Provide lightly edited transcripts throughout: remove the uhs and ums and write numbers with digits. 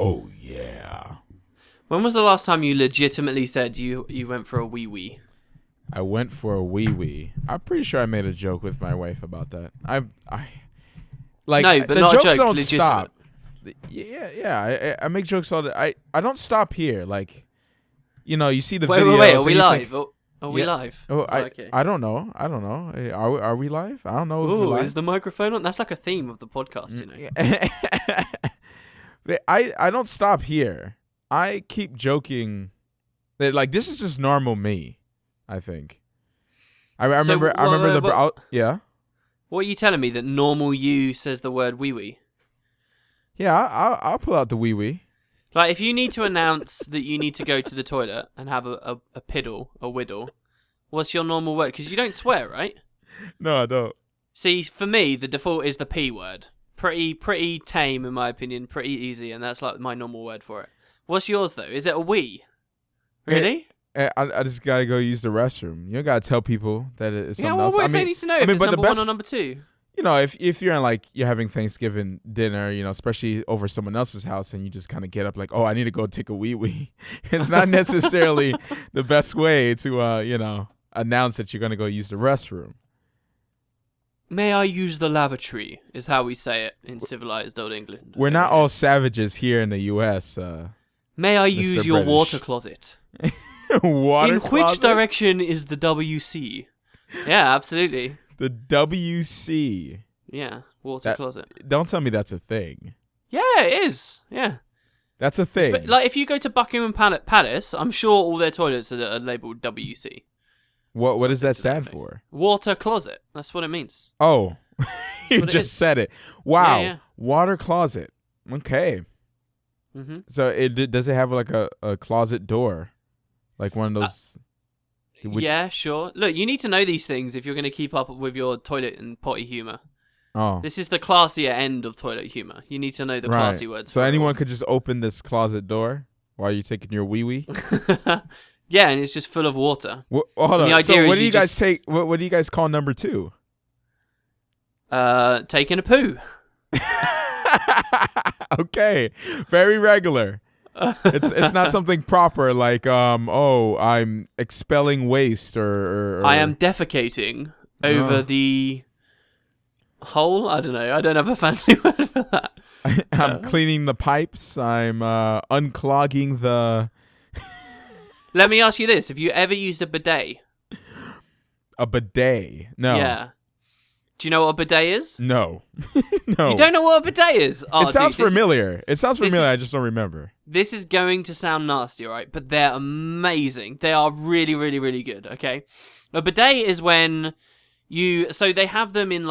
Oh, yeah. When was the last time you legitimately said you went for a wee-wee? I went for a wee-wee. I'm pretty sure I made a joke with my wife about that. Like, no, but the not jokes a joke, don't legitimate. stop. Yeah. I make jokes all the I don't stop here. Like, you see the videos. Wait. Are we live? Are we live? Oh, okay. I don't know. Are we live? I don't know if we're Ooh, live. is the microphone on? That's like a theme of the podcast, you know. I don't stop here. I keep joking that like this is just normal me. I think. I remember. Yeah. What are you telling me that normal you says the word wee wee? Yeah, I'll pull out the wee wee. Like if you need to announce that you need to go to the toilet and have a piddle, a whittle, what's your normal word? Because you don't swear, right? No, I don't. See, for me, the default is the P word. Pretty tame in my opinion. Pretty easy, and that's like my normal word for it. What's yours though? Is it a wee? Really? I just gotta go use the restroom. You don't gotta tell people that it's something else. What if they need to know if it's number one or number two? If you're in you're having Thanksgiving dinner, especially over someone else's house, and you just kind of get up like, oh, I need to go take a wee wee. It's not necessarily the best way to announce that you're gonna go use the restroom. May I use the lavatory? Is how we say it in civilized old England. We're not all savages here in the U.S. May I Mr. use your British. water closet? Water in closet? which direction is the WC? Yeah, absolutely. The WC. Yeah, water closet. Don't tell me that's a thing. Yeah, it is. Yeah. That's a thing. Like, if you go to Buckingham Palace, I'm sure all their toilets are labelled WC. What does that stand for? Water closet. That's what it means. Oh, you just said it. Wow. Yeah. Water closet. Okay. Mm-hmm. So does it have like a closet door? Like one of those... Yeah, sure. Look, you need to know these things if you're going to keep up with your toilet and potty humour. Oh. This is the classier end of toilet humour. You need to know the classy words. So anyone could just open this closet door while you're taking your wee-wee? Yeah, and it's just full of water. Hold on. The idea So what is do you guys take? What do you guys call number 2? Taking a poo. Okay. Very regular. It's not something proper like I'm expelling waste or I am defecating over the hole. I don't know. I don't have a fancy word for that. I'm cleaning the pipes. I'm unclogging the. Let me ask you this: have you ever used a bidet? A bidet? No. Yeah. Do you know what a bidet is? No. No. You don't know what a bidet is? Oh, it sounds familiar. It sounds familiar. I just don't remember. This is going to sound nasty, all right? But they're amazing. They are really, really, really good, okay? A bidet is when so they have them in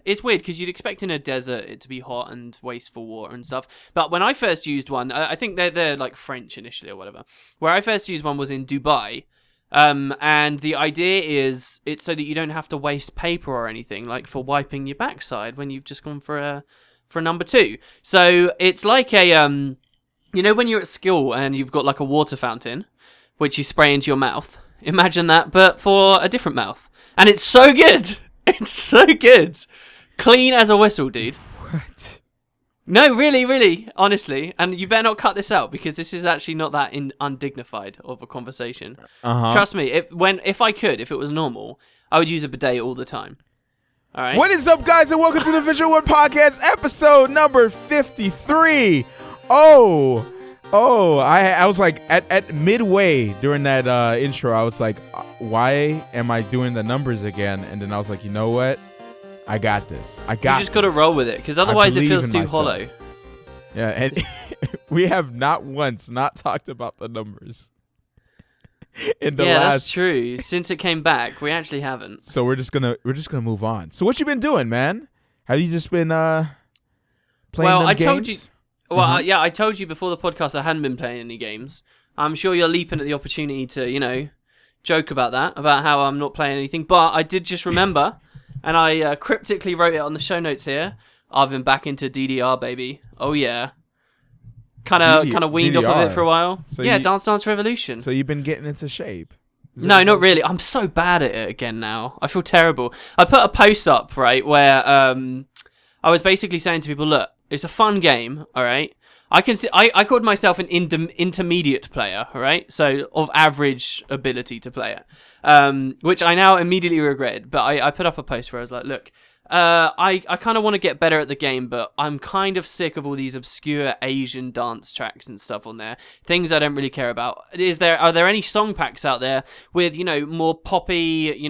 it's weird because you'd expect in a desert it to be hot and waste for water and stuff. But when I first used one, I think they're like French initially or whatever. Where I first used one was in Dubai. And the idea is it's so that you don't have to waste paper or anything, like for wiping your backside when you've just gone for a number 2. So it's like when you're at school and you've got like a water fountain, which you spray into your mouth. Imagine that, but for a different mouth. And it's so good. It's so good. Clean as a whistle, dude. What? No, really, really, honestly. And you better not cut this out because this is actually not that undignified of a conversation. Uh-huh. Trust me, if it was normal, I would use a bidet all the time. All right? What is up, guys, and welcome to the VisualWood Podcast, episode number 53. I was like, at midway during that intro, I was like, why am I doing the numbers again? And then I was like, you know what? I got this. You just got to roll with it, because otherwise it feels too hollow. Yeah, and we have not once not talked about the numbers. That's true. Since it came back, we actually haven't. So we're just gonna move on. So what you been doing, man? Have you just been playing games? Told you. Well, yeah, I told you before the podcast I hadn't been playing any games. I'm sure you're leaping at the opportunity to, joke about that, about how I'm not playing anything. But I did just remember, and I cryptically wrote it on the show notes here. I've been back into DDR, baby. Oh yeah. Kind of weaned off of it for a while. So Dance Dance Revolution. So you've been getting into shape? No, not really. I'm so bad at it again now. I feel terrible. I put a post up, right, where I was basically saying to people, look, it's a fun game, all right? I can see. I called myself an intermediate player, right? So of average ability to play it, which I now immediately regret. But I put up a post where I was like, look, I kind of want to get better at the game, but I'm kind of sick of all these obscure Asian dance tracks and stuff on there. Things I don't really care about. Are there any song packs out there with, more poppy,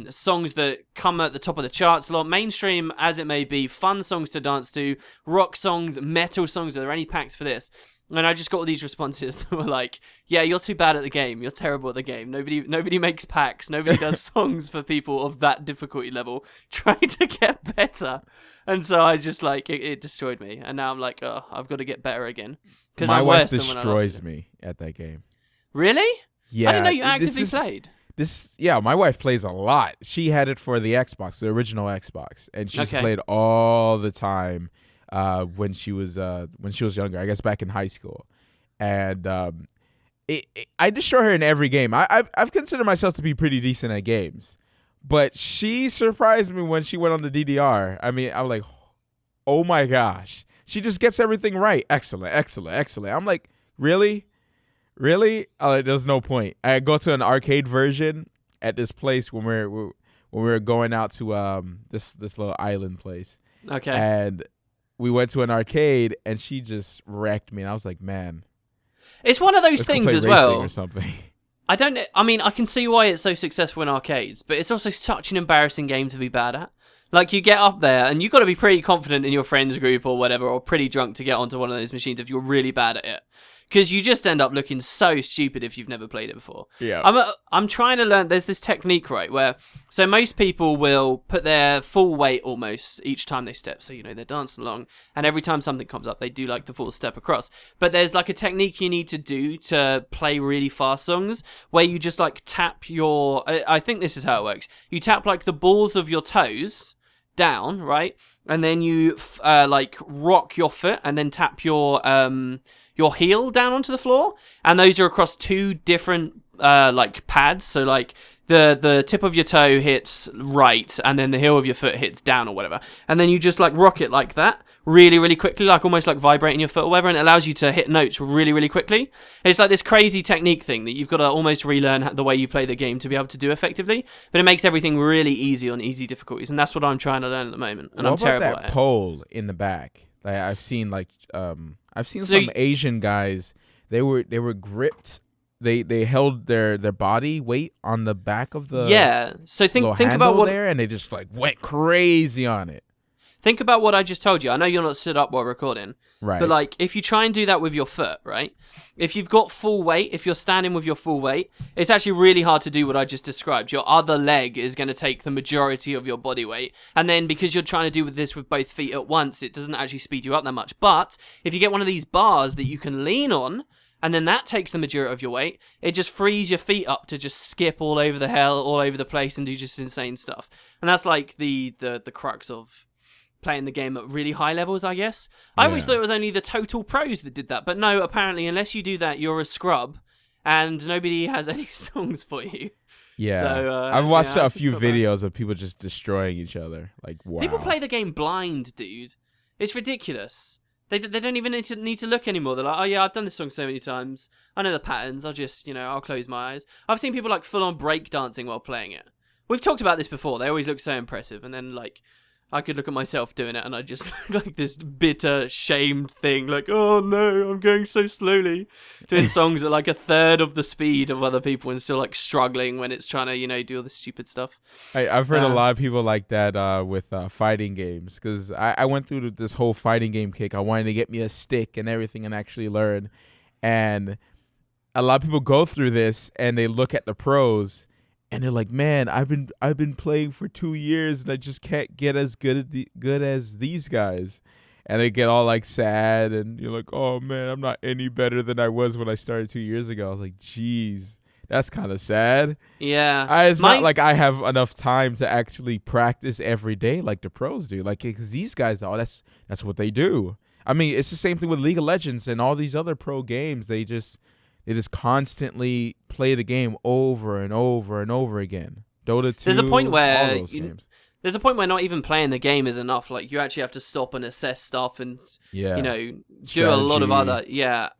songs that come at the top of the charts a lot, mainstream as it may be, fun songs to dance to, rock songs, metal songs? Are there any packs for this? And I just got all these responses that were like, yeah, you're too bad at the game. You're terrible at the game. Nobody makes packs. Nobody does songs for people of that difficulty level. Try to get better. And so I just it destroyed me. And now I'm like, oh, I've got to get better again. Because my wife destroys me at that game. Really? Yeah. I didn't know you actively played. My wife plays a lot. She had it for the Xbox, the original Xbox. And she's played all the time. When she was younger, I guess back in high school, and I destroy her in every game. I've considered myself to be pretty decent at games, but she surprised me when she went on the DDR. I mean, I'm like, oh my gosh, she just gets everything right. Excellent. I'm like, really? There's no point. I go to an arcade version at this place when we were going out to this little island place. Okay. And we went to an arcade, and she just wrecked me. And I was like, man. It's one of those things as well. Or something. I can see why it's so successful in arcades, but it's also such an embarrassing game to be bad at. Like, you get up there, and you've got to be pretty confident in your friends group or whatever, or pretty drunk to get onto one of those machines if you're really bad at it. Because you just end up looking so stupid if you've never played it before. Yeah. I'm trying to learn. There's this technique, right, where so most people will put their full weight almost each time they step. So they're dancing along, and every time something comes up, they do like the full step across. But there's like a technique you need to do to play really fast songs, where you just like tap your. I think this is how it works. You tap like the balls of your toes down, right, and then you rock your foot, and then tap your heel down onto the floor, and those are across two different pads. So like the tip of your toe hits right, and then the heel of your foot hits down or whatever, and then you just like rock it like that really, really quickly, like almost like vibrating your foot or whatever, and it allows you to hit notes really, really quickly. It's like this crazy technique thing that you've got to almost relearn the way you play the game to be able to do effectively, but it makes everything really easy on easy difficulties, and that's what I'm trying to learn at the moment, and I'm terrible at it. What about that pole in the back? Like, I've seen some Asian guys. They were gripped. They held their body weight on the back of the So think about what there, and they just like went crazy on it. Think about what I just told you. I know you're not stood up while recording, right? But like, if you try and do that with your foot, right? If you've got full weight, if you're standing with your full weight, it's actually really hard to do what I just described. Your other leg is going to take the majority of your body weight, and then because you're trying to do this with both feet at once, it doesn't actually speed you up that much. But if you get one of these bars that you can lean on, and then that takes the majority of your weight, it just frees your feet up to just skip all over the place and do just insane stuff. And that's like the crux of playing the game at really high levels, I guess. I always thought it was only the total pros that did that, but no, apparently unless you do that, you're a scrub, and nobody has any songs for you. Yeah, so, I've watched a few videos of people just destroying each other. Like, wow. People play the game blind, dude. It's ridiculous. They don't even need to look anymore. They're like, oh yeah, I've done this song so many times. I know the patterns. I'll just, I'll close my eyes. I've seen people like full on break dancing while playing it. We've talked about this before. They always look so impressive, and then like, I could look at myself doing it, and I just look like this bitter, shamed thing. Like, oh no, I'm going so slowly. Doing songs at like a third of the speed of other people, and still like struggling when it's trying to, do all this stupid stuff. I've heard a lot of people like that with fighting games, because I went through this whole fighting game kick. I wanted to get me a stick and everything and actually learn. And a lot of people go through this, and they look at the pros, and they're like, man, I've been playing for 2 years, and I just can't get as good as these guys. And they get all like sad, and you're like, oh man, I'm not any better than I was when I started 2 years ago. I was like, geez, that's kind of sad. Yeah. It's not like I have enough time to actually practice every day like the pros do. Like, because these guys, that's what they do. I mean, it's the same thing with League of Legends and all these other pro games. They just constantly play the game over and over and over again. Dota 2, there's a point where all those games. there's a point where not even playing the game is enough. Like, you actually have to stop and assess stuff and, Yeah. do a lot of other,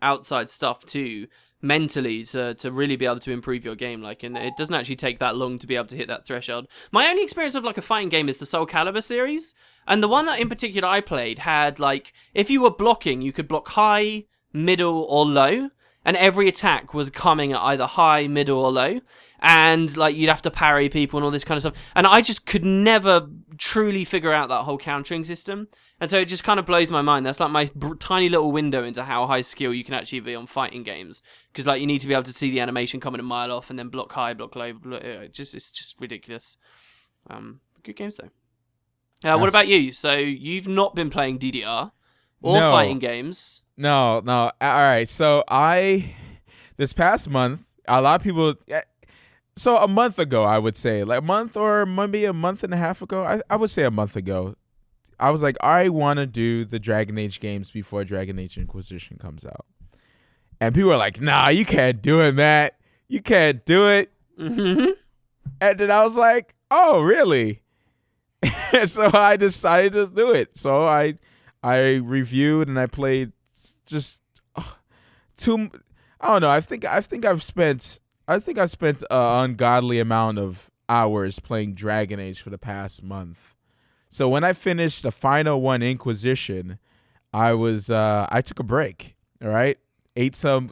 outside stuff too, mentally, to really be able to improve your game. Like, and it doesn't actually take that long to be able to hit that threshold. My only experience of, like, a fighting game is the Soul Calibur series. And the one in particular I played had, like, if you were blocking, you could block high, middle, or low. And every attack was coming at either high, middle, or low. And, like, you'd have to parry people and all this kind of stuff. And I just could never truly figure out that whole countering system. And so it just kind of blows my mind. That's like my tiny little window into how high skill you can actually be on fighting games. Because, like, you need to be able to see the animation coming a mile off and then block high, block low. It's just ridiculous. Good games, though. What about you? So you've not been playing DDR or fighting games. No. All right. So this past month, a lot of people. So a month ago, I would say, like a month or maybe a month and a half ago, I would say a month ago, I was like, I want to do the Dragon Age games before Dragon Age Inquisition comes out. And people are like, nah, you can't do it, Matt. You can't do it. Mm-hmm. And then I was like, oh, really? So I decided to do it. So I reviewed and I played just I don't know. I think I've spent an ungodly amount of hours playing Dragon Age for the past month. So when I finished the final one, Inquisition, I took a break. All right, ate some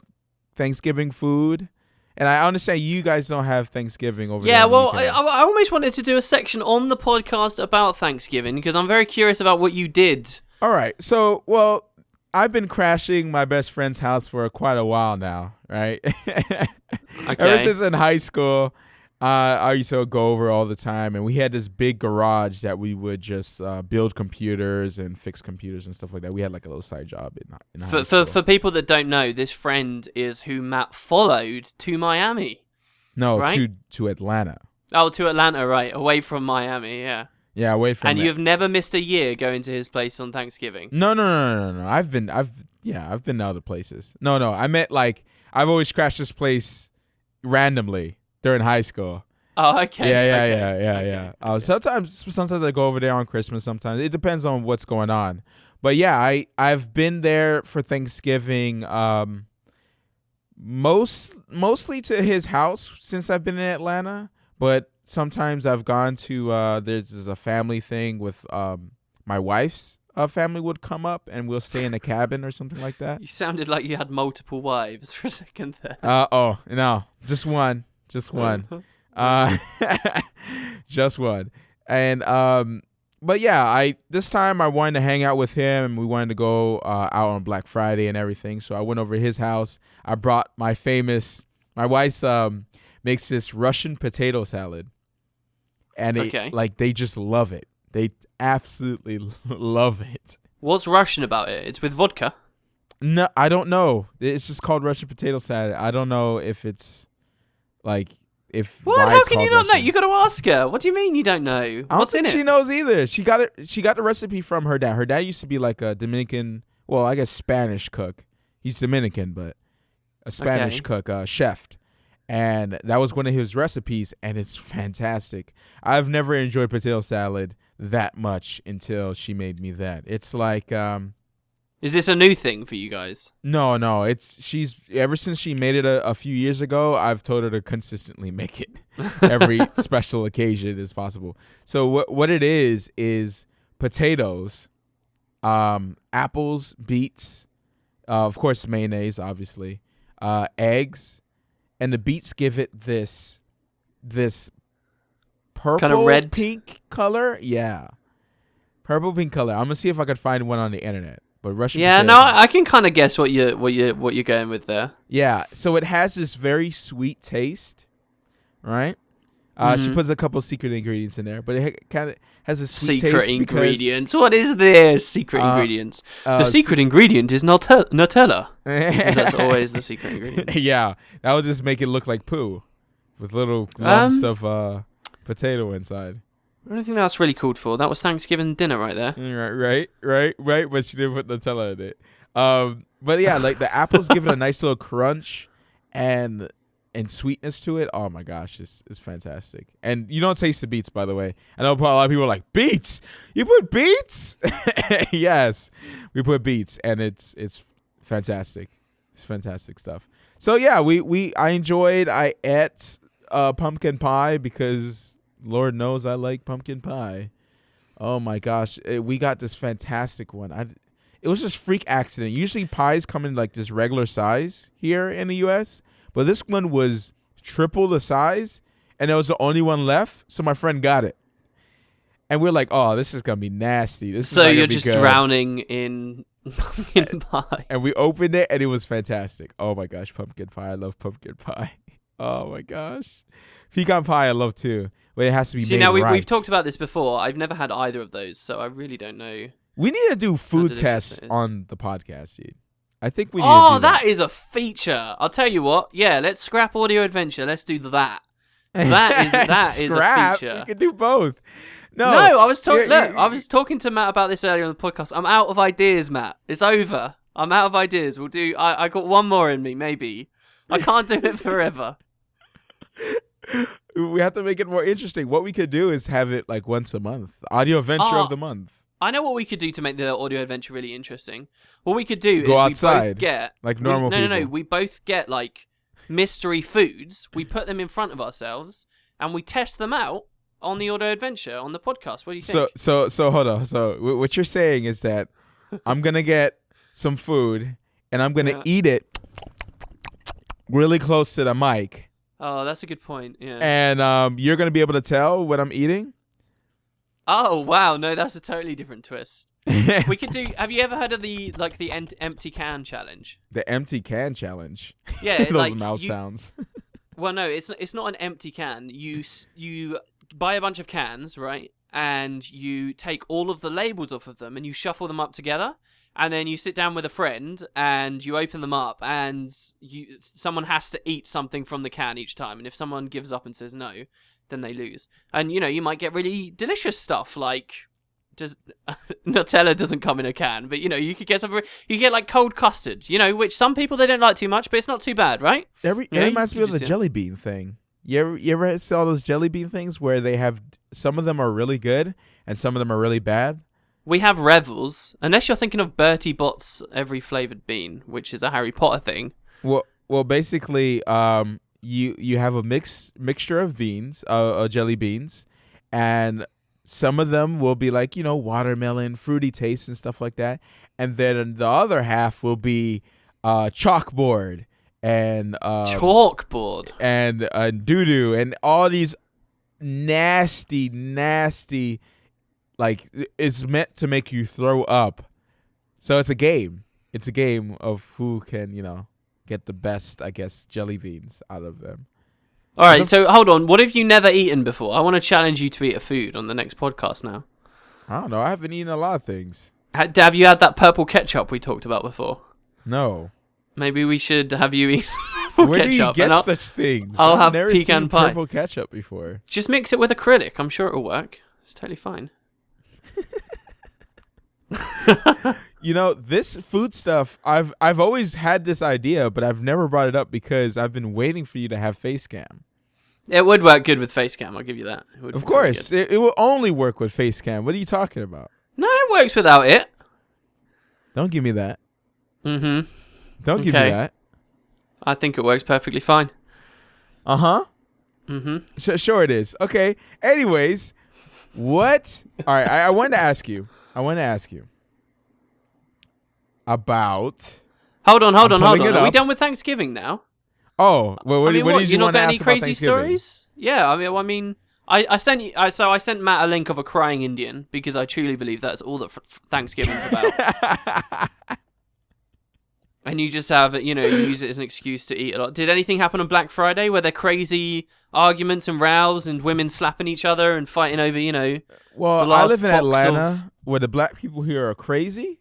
Thanksgiving food, and I understand you guys don't have Thanksgiving over there. Yeah, well, I almost wanted to do a section on the podcast about Thanksgiving because I'm very curious about what you did. All right, so I've been crashing my best friend's house for quite a while now, right? Okay. Ever since in high school, I used to go over all the time, and we had this big garage that we would just build computers and fix computers and stuff like that. We had like a little side job in high school. For people that don't know, this friend is who Matt followed to Miami. No, right? to Atlanta. Oh, to Atlanta, right? Away from Miami, yeah. Yeah, away from. And you've never missed a year going to his place on Thanksgiving. No. I've been to other places. No. I meant like I've always crashed this place randomly during high school. Oh, okay. Yeah. Sometimes I go over there on Christmas. Sometimes it depends on what's going on. But yeah, I've been there for Thanksgiving. Mostly to his house since I've been in Atlanta. But sometimes I've gone to there's a family thing with my wife's family would come up and we'll stay in a cabin or something like that. You sounded like you had multiple wives for a second there. Oh no, just one. Just one. And but yeah, this time I wanted to hang out with him and we wanted to go out on Black Friday and everything. So I went over to his house. I brought my wife's makes this Russian potato salad. And they just love it. They absolutely love it. What's Russian about it? It's with vodka? No, I don't know. It's just called Russian potato salad. I don't know if it's like what? How can you not know? You got to ask her. What do you mean you don't know? I don't think she knows either. She got the recipe from her dad. Her dad used to be like a Dominican, well, I guess Spanish cook. He's Dominican, but a Spanish cook, chef. And that was one of his recipes, and it's fantastic. I've never enjoyed potato salad that much until she made me that. It's like is this a new thing for you guys? No. She's ever since she made it a few years ago, I've told her to consistently make it every special occasion as possible. So what it is potatoes, apples, beets, of course mayonnaise, obviously, eggs, and the beets give it this purple kind of red pink color. Yeah, purple pink color. I'm gonna see if I could find one on the internet. But Russian yeah, potato. no, I can kind of guess what you're going with there. Yeah, so it has this very sweet taste, right? She puts a couple secret ingredients in there, but it kind of has a sweet taste. Secret ingredients. What is this? Secret ingredients. The secret ingredient is Nutella. That's always the secret ingredient. Yeah, that would just make it look like poo, with little lumps of potato inside. I don't think that's really called for. That was Thanksgiving dinner right there. Right. But she didn't put Nutella in it. But yeah, like the apples give it a nice little crunch, and and sweetness to it. Oh my gosh, it's fantastic. And you don't taste the beets, by the way. I know a lot of people are like, beets? You put beets? Yes, we put beets, and it's fantastic. It's fantastic stuff. So yeah, I ate pumpkin pie because Lord knows I like pumpkin pie. Oh my gosh, we got this fantastic one. It was just freak accident. Usually pies come in like this regular size here in the U.S., but this one was triple the size, and it was the only one left, so my friend got it. And we're like, oh, this is going to be nasty. So you're just drowning in pumpkin pie. And we opened it, and it was fantastic. Oh, my gosh, pumpkin pie. I love pumpkin pie. Oh, my gosh. Pecan pie I love, too. But it has to be made now right. We've talked about this before. I've never had either of those, so I really don't know. We need to do food tests on the podcast, dude. I think we need to do that is a feature. I'll tell you what. Yeah, let's scrap Audio Adventure. Let's do that. That is a feature. We can do both. No, I was talking. Look, I was talking to Matt about this earlier on the podcast. I'm out of ideas, Matt. It's over. I'm out of ideas. We'll do. I got one more in me, maybe. I can't do it forever. We have to make it more interesting. What we could do is have it like once a month. Audio Adventure of the month. I know what we could do to make the audio adventure really interesting. What we could do is outside, we both get like normal people. No. We both get like mystery foods. We put them in front of ourselves and we test them out on the audio adventure on the podcast. What do you think? So hold on. So what you're saying is that I'm gonna get some food and I'm gonna eat it really close to the mic. Oh, that's a good point. Yeah. And you're gonna be able to tell what I'm eating. Oh wow, no, that's a totally different twist. We could do. Have you ever heard of the empty can challenge? The empty can challenge. Yeah, those mouth sounds. Well, no, it's not an empty can. You buy a bunch of cans, right? And you take all of the labels off of them and you shuffle them up together. And then you sit down with a friend and you open them up and someone has to eat something from the can each time. And if someone gives up and says no, then they lose. And, you might get really delicious stuff like Nutella doesn't come in a can, but, you could get like cold custard, which some people, they don't like too much, but it's not too bad, right? It reminds me of the jelly bean thing. You ever see all those jelly bean things where they have, some of them are really good and some of them are really bad? We have Revels, unless you're thinking of Bertie Bott's Every Flavored Bean, which is a Harry Potter thing. Well, basically, you have a mixture of beans, jelly beans, and some of them will be like, watermelon, fruity taste and stuff like that. And then the other half will be chalkboard and doo-doo and all these nasty, like, it's meant to make you throw up. So it's a game. It's a game of who can, get the best, I guess, jelly beans out of them. All right, so hold on. What have you never eaten before? I want to challenge you to eat a food on the next podcast now. I don't know. I haven't eaten a lot of things. Have you had that purple ketchup we talked about before? No. Maybe we should have you eat purple Where ketchup. do you get such things? I'll I've have never pecan seen pie. Purple ketchup before. Just mix it with acrylic. I'm sure it'll work. It's totally fine. This food stuff, I've always had this idea, but I've never brought it up because I've been waiting for you to have Facecam. It would work good with Facecam, I'll give you that. Of course. It will only work with Facecam. What are you talking about? No, it works without it. Don't give me that. Mm-hmm. Don't give me that. I think it works perfectly fine. Uh-huh. Mm-hmm. Sure it is. Okay. Anyways, what? All right, I wanted to ask you about... Hold on. Are we done with Thanksgiving now? Oh, well, what did you want to ask about Thanksgiving? You're not got any crazy stories? Yeah, I sent you. So I sent Matt a link of a crying Indian because I truly believe that's all that Thanksgiving's about. And you just have, you use it as an excuse to eat a lot. Did anything happen on Black Friday? Were there crazy arguments and rows and women slapping each other and fighting over, Well, I live in Atlanta where the black people here are crazy.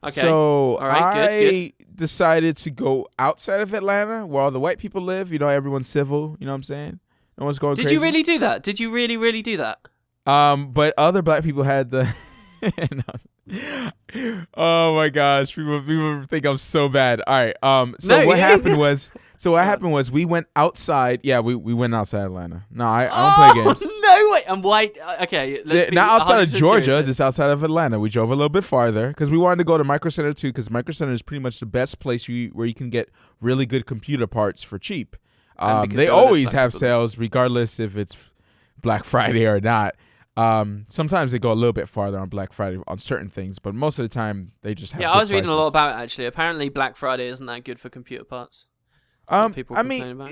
Okay. So all right, good. Decided to go outside of Atlanta where all the white people live. Everyone's civil. You know what I'm saying? No one's going crazy. Did you really do that? Did you really, really do that? But other black people had the... Oh my gosh, people think I'm so bad. All right. So No, what yeah. happened was we went outside. Yeah, we went outside Atlanta. No, I don't play games. No way. And why? Okay, let's be Not outside of 100% Georgia, serious. just outside of Atlanta. We drove a little bit farther because we wanted to go to Micro Center too, because Micro Center is pretty much the best place where you can get really good computer parts for cheap. And because They they're less always have flexible. sales, regardless if it's Black Friday or not. Sometimes they go a little bit farther on Black Friday on certain things, but most of the time they just have. Yeah, good I was reading a lot prices. about it actually. Apparently, Black Friday isn't that good for computer parts. What people I complain mean, about.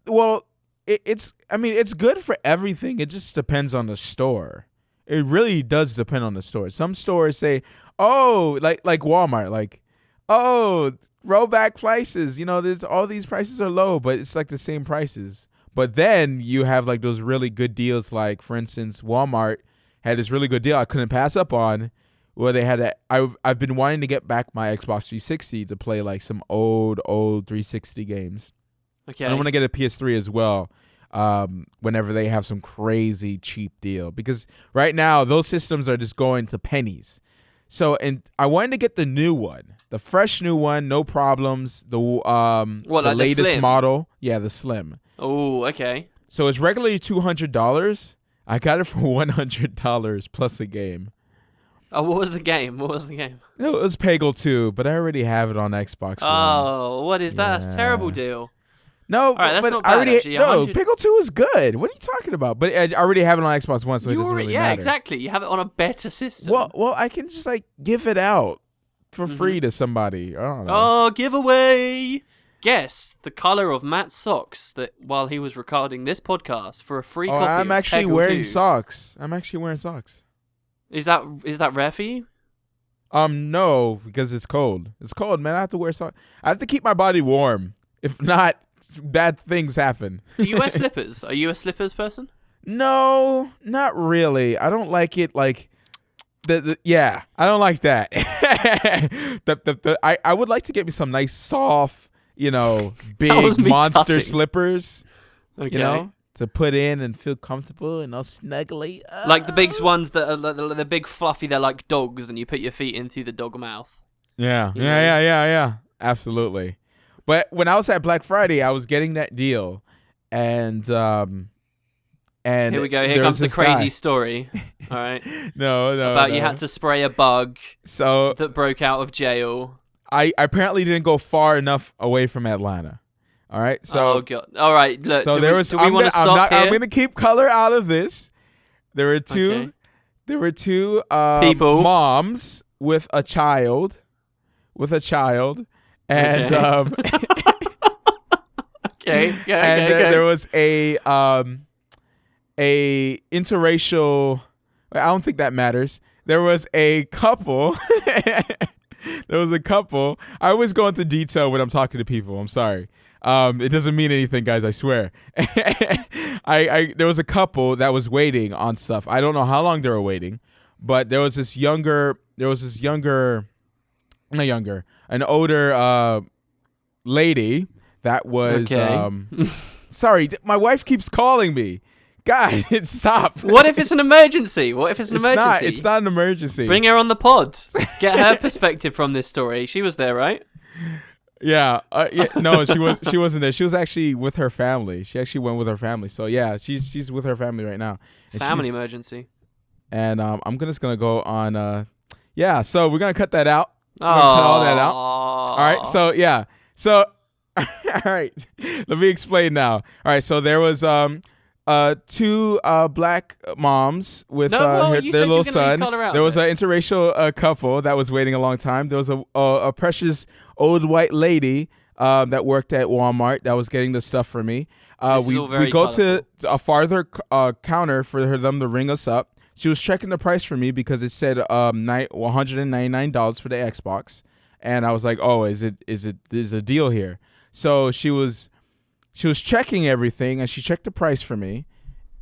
well, it's good for everything. It just depends on the store. It really does depend on the store. Some stores say, "Oh, like Walmart, like, oh, rollback prices. You know, there's all these prices are low, but it's like the same prices." But then you have like those really good deals, like for instance, Walmart had this really good deal I couldn't pass up on, where they had I've been wanting to get back my Xbox 360 to play like some old 360 games. Okay. I want to get a PS3 as well. Whenever they have some crazy cheap deal, because right now those systems are just going to pennies. So, and I wanted to get the new one, the fresh new one, no problems. The What, the like the latest Slim? model, yeah, the Slim. Oh, okay. So it's regularly $200. I got it for $100 plus a game. Oh, what was the game? What was the game? It was Peggle 2, but I already have it on Xbox One. Oh, what is that? That's a terrible Yeah. deal. No, right, that's but not I bad, already actually. no. 100 Peggle 2 is good. What are you talking about? But I already have it on Xbox One, so it doesn't really yeah, matter. exactly. You have it on a better system. Well, I can just like give it out for free to somebody. I don't know. Oh, giveaway! Guess the color of Matt's socks that while he was recording this podcast for a free copy. I'm of actually Peggle wearing 2. socks. I'm actually wearing socks. Is that rare for you? No, because it's cold. It's cold, man. I have to wear socks. I have to keep my body warm. If not, bad things happen. Do you wear slippers? Are you a slippers person? No, not really. I don't like it like yeah, I don't like that. I would like to get me some nice soft, big was me monster tutting. slippers, Okay. to put in and feel comfortable and all snuggly. Like the big ones that are the big fluffy, they're like dogs, and you put your feet in through the dog mouth. Yeah, You know? yeah. Absolutely. But when I was at Black Friday, I was getting that deal, and Here we go. Here there comes was the this crazy guy. story. All right. No. About you had to spray a bug So that broke out of jail. I apparently didn't go far enough away from Atlanta. All right. So Oh god. All right. Look, so do there we, was. do we want to stop I'm here? gonna keep color out of this. There were two. Okay. There were two People. moms with a child, and Okay. Okay. and then there was a interracial. I don't think that matters. There was a couple. There was a couple. I always go into detail when I'm talking to people. I'm sorry. It doesn't mean anything, guys. I swear. There was a couple that was waiting on stuff. I don't know how long they were waiting, but there was this an older lady that was. Okay. Sorry, my wife keeps calling me. God, stop. What if it's an emergency? What if it's an It's emergency? not. It's not an emergency. Bring her on the pod. Get her perspective from this story. She was there, right? Yeah. No, she wasn't there. She was actually with her family. She actually went with her family. So yeah, she's with her family right now. And Family she's- emergency. And I'm just gonna go on. Yeah. So we're gonna cut that out. We're gonna cut all that out. All right. So yeah. So all right. Let me explain now. All right. So there was two black moms with No, well, you their said you little were gonna son. leave color out There was of an interracial couple that was waiting a long time. There was a precious old white lady that worked at Walmart that was getting the stuff for me. This is We all very go to colourful. a farther counter for them to ring us up. She was checking the price for me because it said $199 for the Xbox, and I was like, "Oh, is a deal here?" So she was checking everything, and she checked the price for me,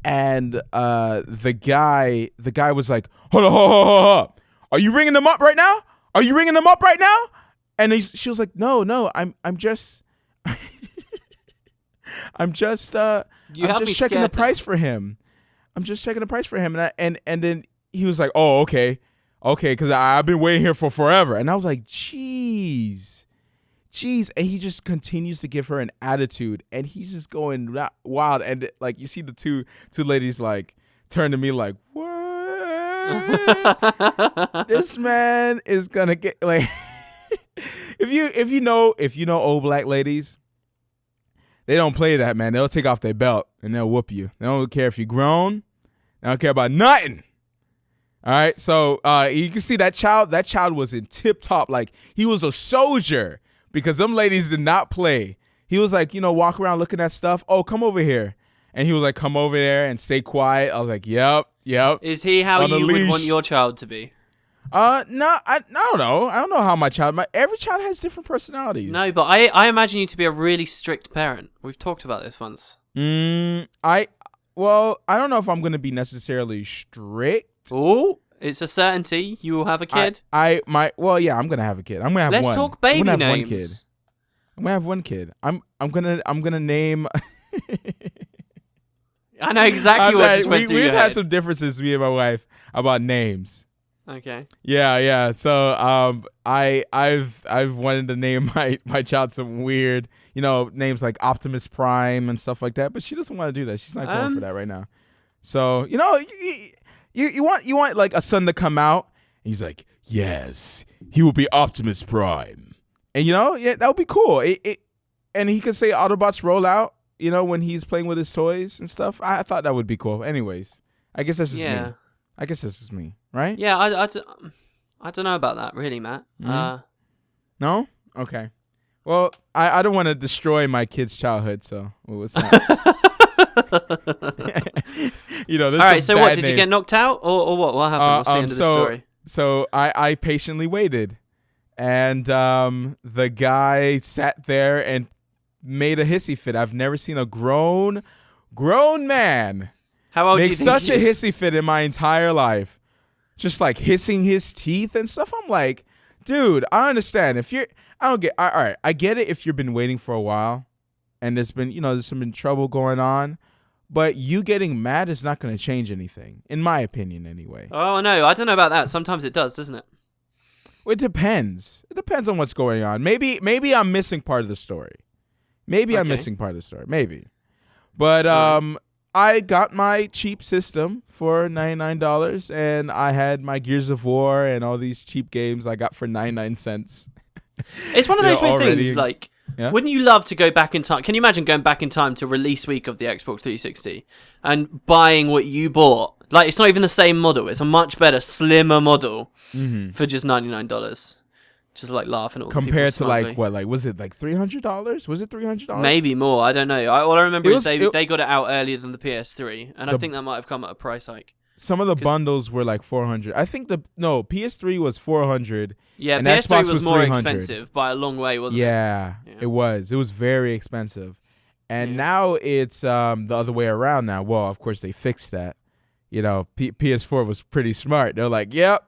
and the guy was like, hold on. Are you ringing them up right now? And she was like, no, I'm just I'm just checking the price for him. I'm just checking the price for him, and then he was like, oh, okay. okay, because I've been waiting here for forever. And I was like, jeez. And he just continues to give her an attitude, and he's just going wild. And like, you see the two ladies like turn to me like, what? This man is gonna get like. if you know old black ladies, they don't play that, man. They'll take off their belt and they'll whoop you. They don't care if you're grown. They don't care about nothing. All right, so you can see that child. That child was in tip top, like he was a soldier, because them ladies did not play. He was like, walk around looking at stuff. Oh, come over here, and he was like, come over there and stay quiet. I was like, yep. Is he how you would want your child to be? No, I don't know. I don't know how every child has different personalities. No, but I imagine you to be a really strict parent. We've talked about this once. I don't know if I'm gonna be necessarily strict. Oh, it's a certainty you will have a kid. I'm gonna have a kid. I'm gonna have one. Let's talk baby names. I'm gonna have one kid. I'm gonna name. I know exactly what just went through your head. We've had some differences, me and my wife, about names. Okay. Yeah. So I've wanted to name my child some weird, names like Optimus Prime and stuff like that, but she doesn't want to do that. She's not going for that right now. So you want like a son to come out, and he's like, yes, he will be Optimus Prime, and that would be cool. And he could say Autobots roll out, when he's playing with his toys and stuff. I thought that would be cool. Anyways, I guess that's just me. I guess this is me, right? Yeah, I don't know about that, really, Matt. No? Okay. Well, I don't want to destroy my kid's childhood, so what's that? All right, so what, did you get knocked out, or what? What happened? What's the end of the story? So I patiently waited, and the guy sat there and made a hissy fit. I've never seen a grown man How old make do you think such a hissy fit in my entire life. Just like hissing his teeth and stuff. I'm like, dude, I understand. All right, I get it if you've been waiting for a while and there's been trouble going on, but you getting mad is not going to change anything, in my opinion anyway. Oh, no, I don't know about that. Sometimes it does, doesn't it? Well, it depends. It depends on what's going on. Maybe I'm missing part of the story. Maybe. But I got my cheap system for $99, and I had my Gears of War and all these cheap games I got for 99 cents. It's one of those weird things, like, wouldn't you love to go back in time? Can you imagine going back in time to release week of the Xbox 360 and buying what you bought? Like, it's not even the same model. It's a much better, slimmer model for just $99. Just like laughing at all compared to like what, like was it like $300? Was it $300? Maybe more. I don't know. All I remember is they got it out earlier than the PS3, and I think that might have come at a price hike. Some of the bundles were like $400. I think PS3 was $400. Yeah, and PS3 Xbox was more $300. expensive by a long way, wasn't it? Yeah, it was. It was very expensive, and now it's the other way around. Now, well, of course they fixed that. PS4 was pretty smart. They're like, yep,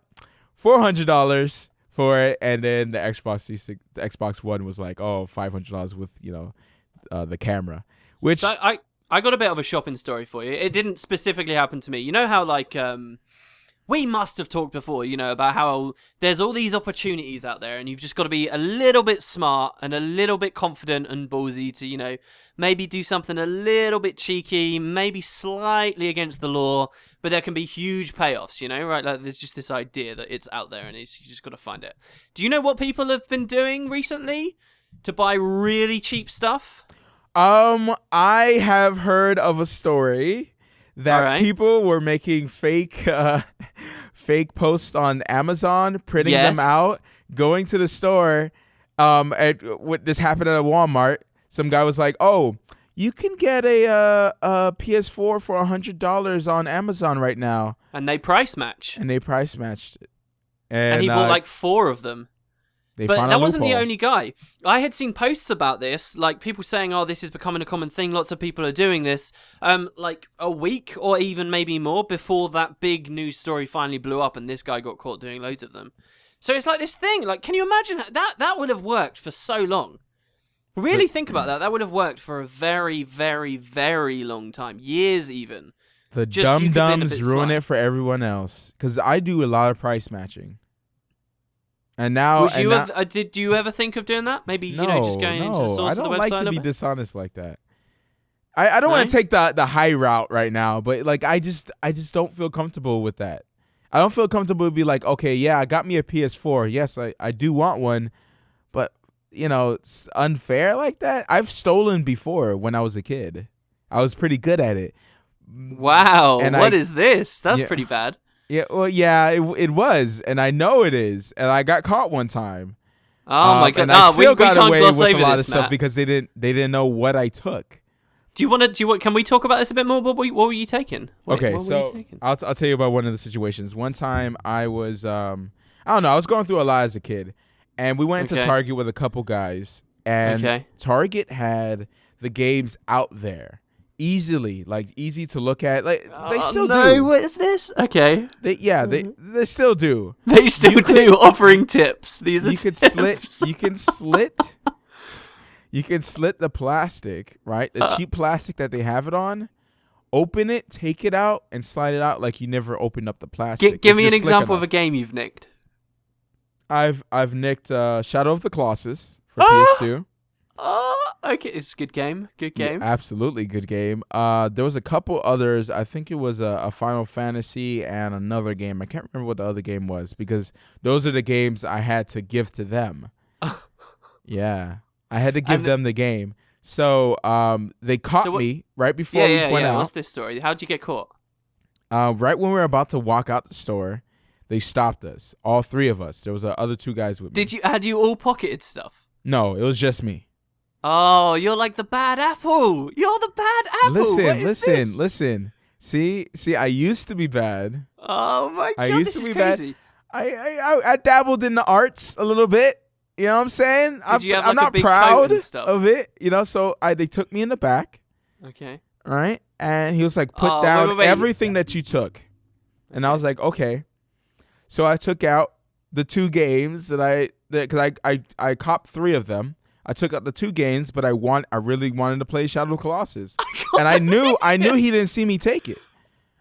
$400. For it, and then the Xbox One was like, $500 with the camera. Which so I got a bit of a shopping story for you. It didn't specifically happen to me. You know how like we must have talked before, about how there's all these opportunities out there, and you've just got to be a little bit smart and a little bit confident and ballsy to maybe do something a little bit cheeky, maybe slightly against the law, but there can be huge payoffs, right? Like there's just this idea that it's out there and you just got to find it. Do you know what people have been doing recently to buy really cheap stuff? I have heard of a story that people were making fake posts on Amazon, printing them out, going to the store. This happened at a Walmart. Some guy was like, "Oh, you can get a PS4 for $100 on Amazon right now," and they price match. And they price matched it. And he bought like 4 of them. But that wasn't the loophole. only guy. I had seen posts about this, like people saying, this is becoming a common thing. Lots of people are doing this. Like a week or even maybe more before that big news story finally blew up and this guy got caught doing loads of them. So it's like this thing, like, can you imagine that would have worked for so long? Really think about that. That would have worked for a very, very, very long time. Years even. The Just you could win a dum-dums bit ruin sly. it for everyone else. Because I do a lot of price matching. And now... Would you did you ever think of doing that? Maybe, just going into the source I of the don't website like to of be it? dishonest like that. I don't want to take the high route right now, but like I just don't feel comfortable with that. I don't feel comfortable to be like, okay, yeah, I got me a PS4. Yes, I do want one, but it's unfair like that. I've stolen before when I was a kid. I was pretty good at it. Wow, and what is this? That's pretty bad. Yeah, well, yeah, it was, and I know it is, and I got caught one time. Oh my god! And I still got can't away gloss with a over lot this, of stuff Matt. because they didn't know what I took. Can we talk about this a bit more? What were you taking? Okay, so I'll tell you about one of the situations. One time I was I don't know, I was going through a lot as a kid, and we went into Target with a couple guys, and Target had the games out there easily, like easy to look at. Like they still do. What is this? Okay. They still do. They still do offering tips. These are you can slit the plastic, right? The cheap plastic that they have it on. Open it, take it out, and slide it out like you never opened up the plastic. Give me an example of a game you've nicked. I've nicked Shadow of the Colossus for PS2. Oh, okay, it's a good game. Good game. Yeah, absolutely good game. There was a couple others. I think it was a Final Fantasy and another game. I can't remember what the other game was because those are the games I had to give to them. Yeah. I had to give them the game. So they caught me right before we went out. What's this story? How'd you get caught? Right when we were about to walk out the store, they stopped us. All three of us. There was other two guys with me. Had you all pocketed stuff? No, it was just me. Oh, you're like the bad apple. You're the bad apple. Listen. See, I used to be bad. Oh my god, I used to be crazy. Bad. I dabbled in the arts a little bit. You know what I'm saying? I'm not proud of it. So they took me in the back. Okay. All right. And he was like, put down everything that you took. And I was like, okay. So I took out the two games because I copped three of them. I took out the two games, but I really wanted to play Shadow of the Colossus. And I knew he didn't see me take it.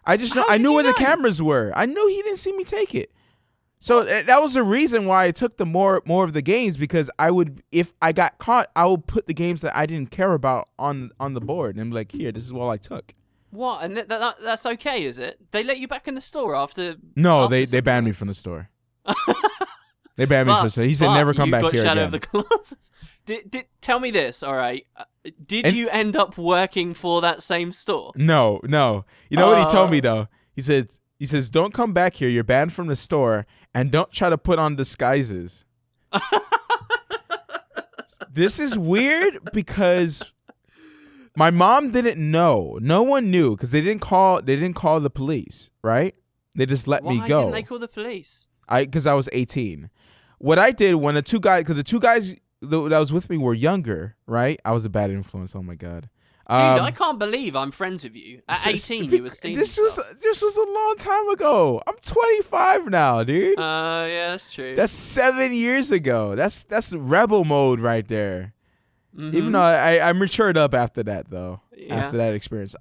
I knew where the cameras were. I knew he didn't see me take it. So that was the reason why I took the more of the games, because if I got caught, I would put the games that I didn't care about on the board and be like, here, this is all I took. What? And that's okay, is it? They let you back in the store after? No, they banned me from the store. They banned me from the store. He said never come back here Shadow again. Of the Colossus. Tell me this, all right? Did you end up working for that same store? No. You know what he told me though? He says, don't come back here. You're banned from the store, and don't try to put on disguises. This is weird because my mom didn't know. No one knew because they didn't call the police, right? They just let me go. Why didn't they call the police? Because I was 18. What I did when the two guys that was with me were younger, right? I was a bad influence. Oh my god. Dude, I can't believe I'm friends with you. At 18, you were stealing This was a long time ago. I'm 25 now, dude. Yeah, that's true. That's 7 years ago. That's rebel mode right there. Mm-hmm. Even though I matured up after that, though. Yeah. After that experience,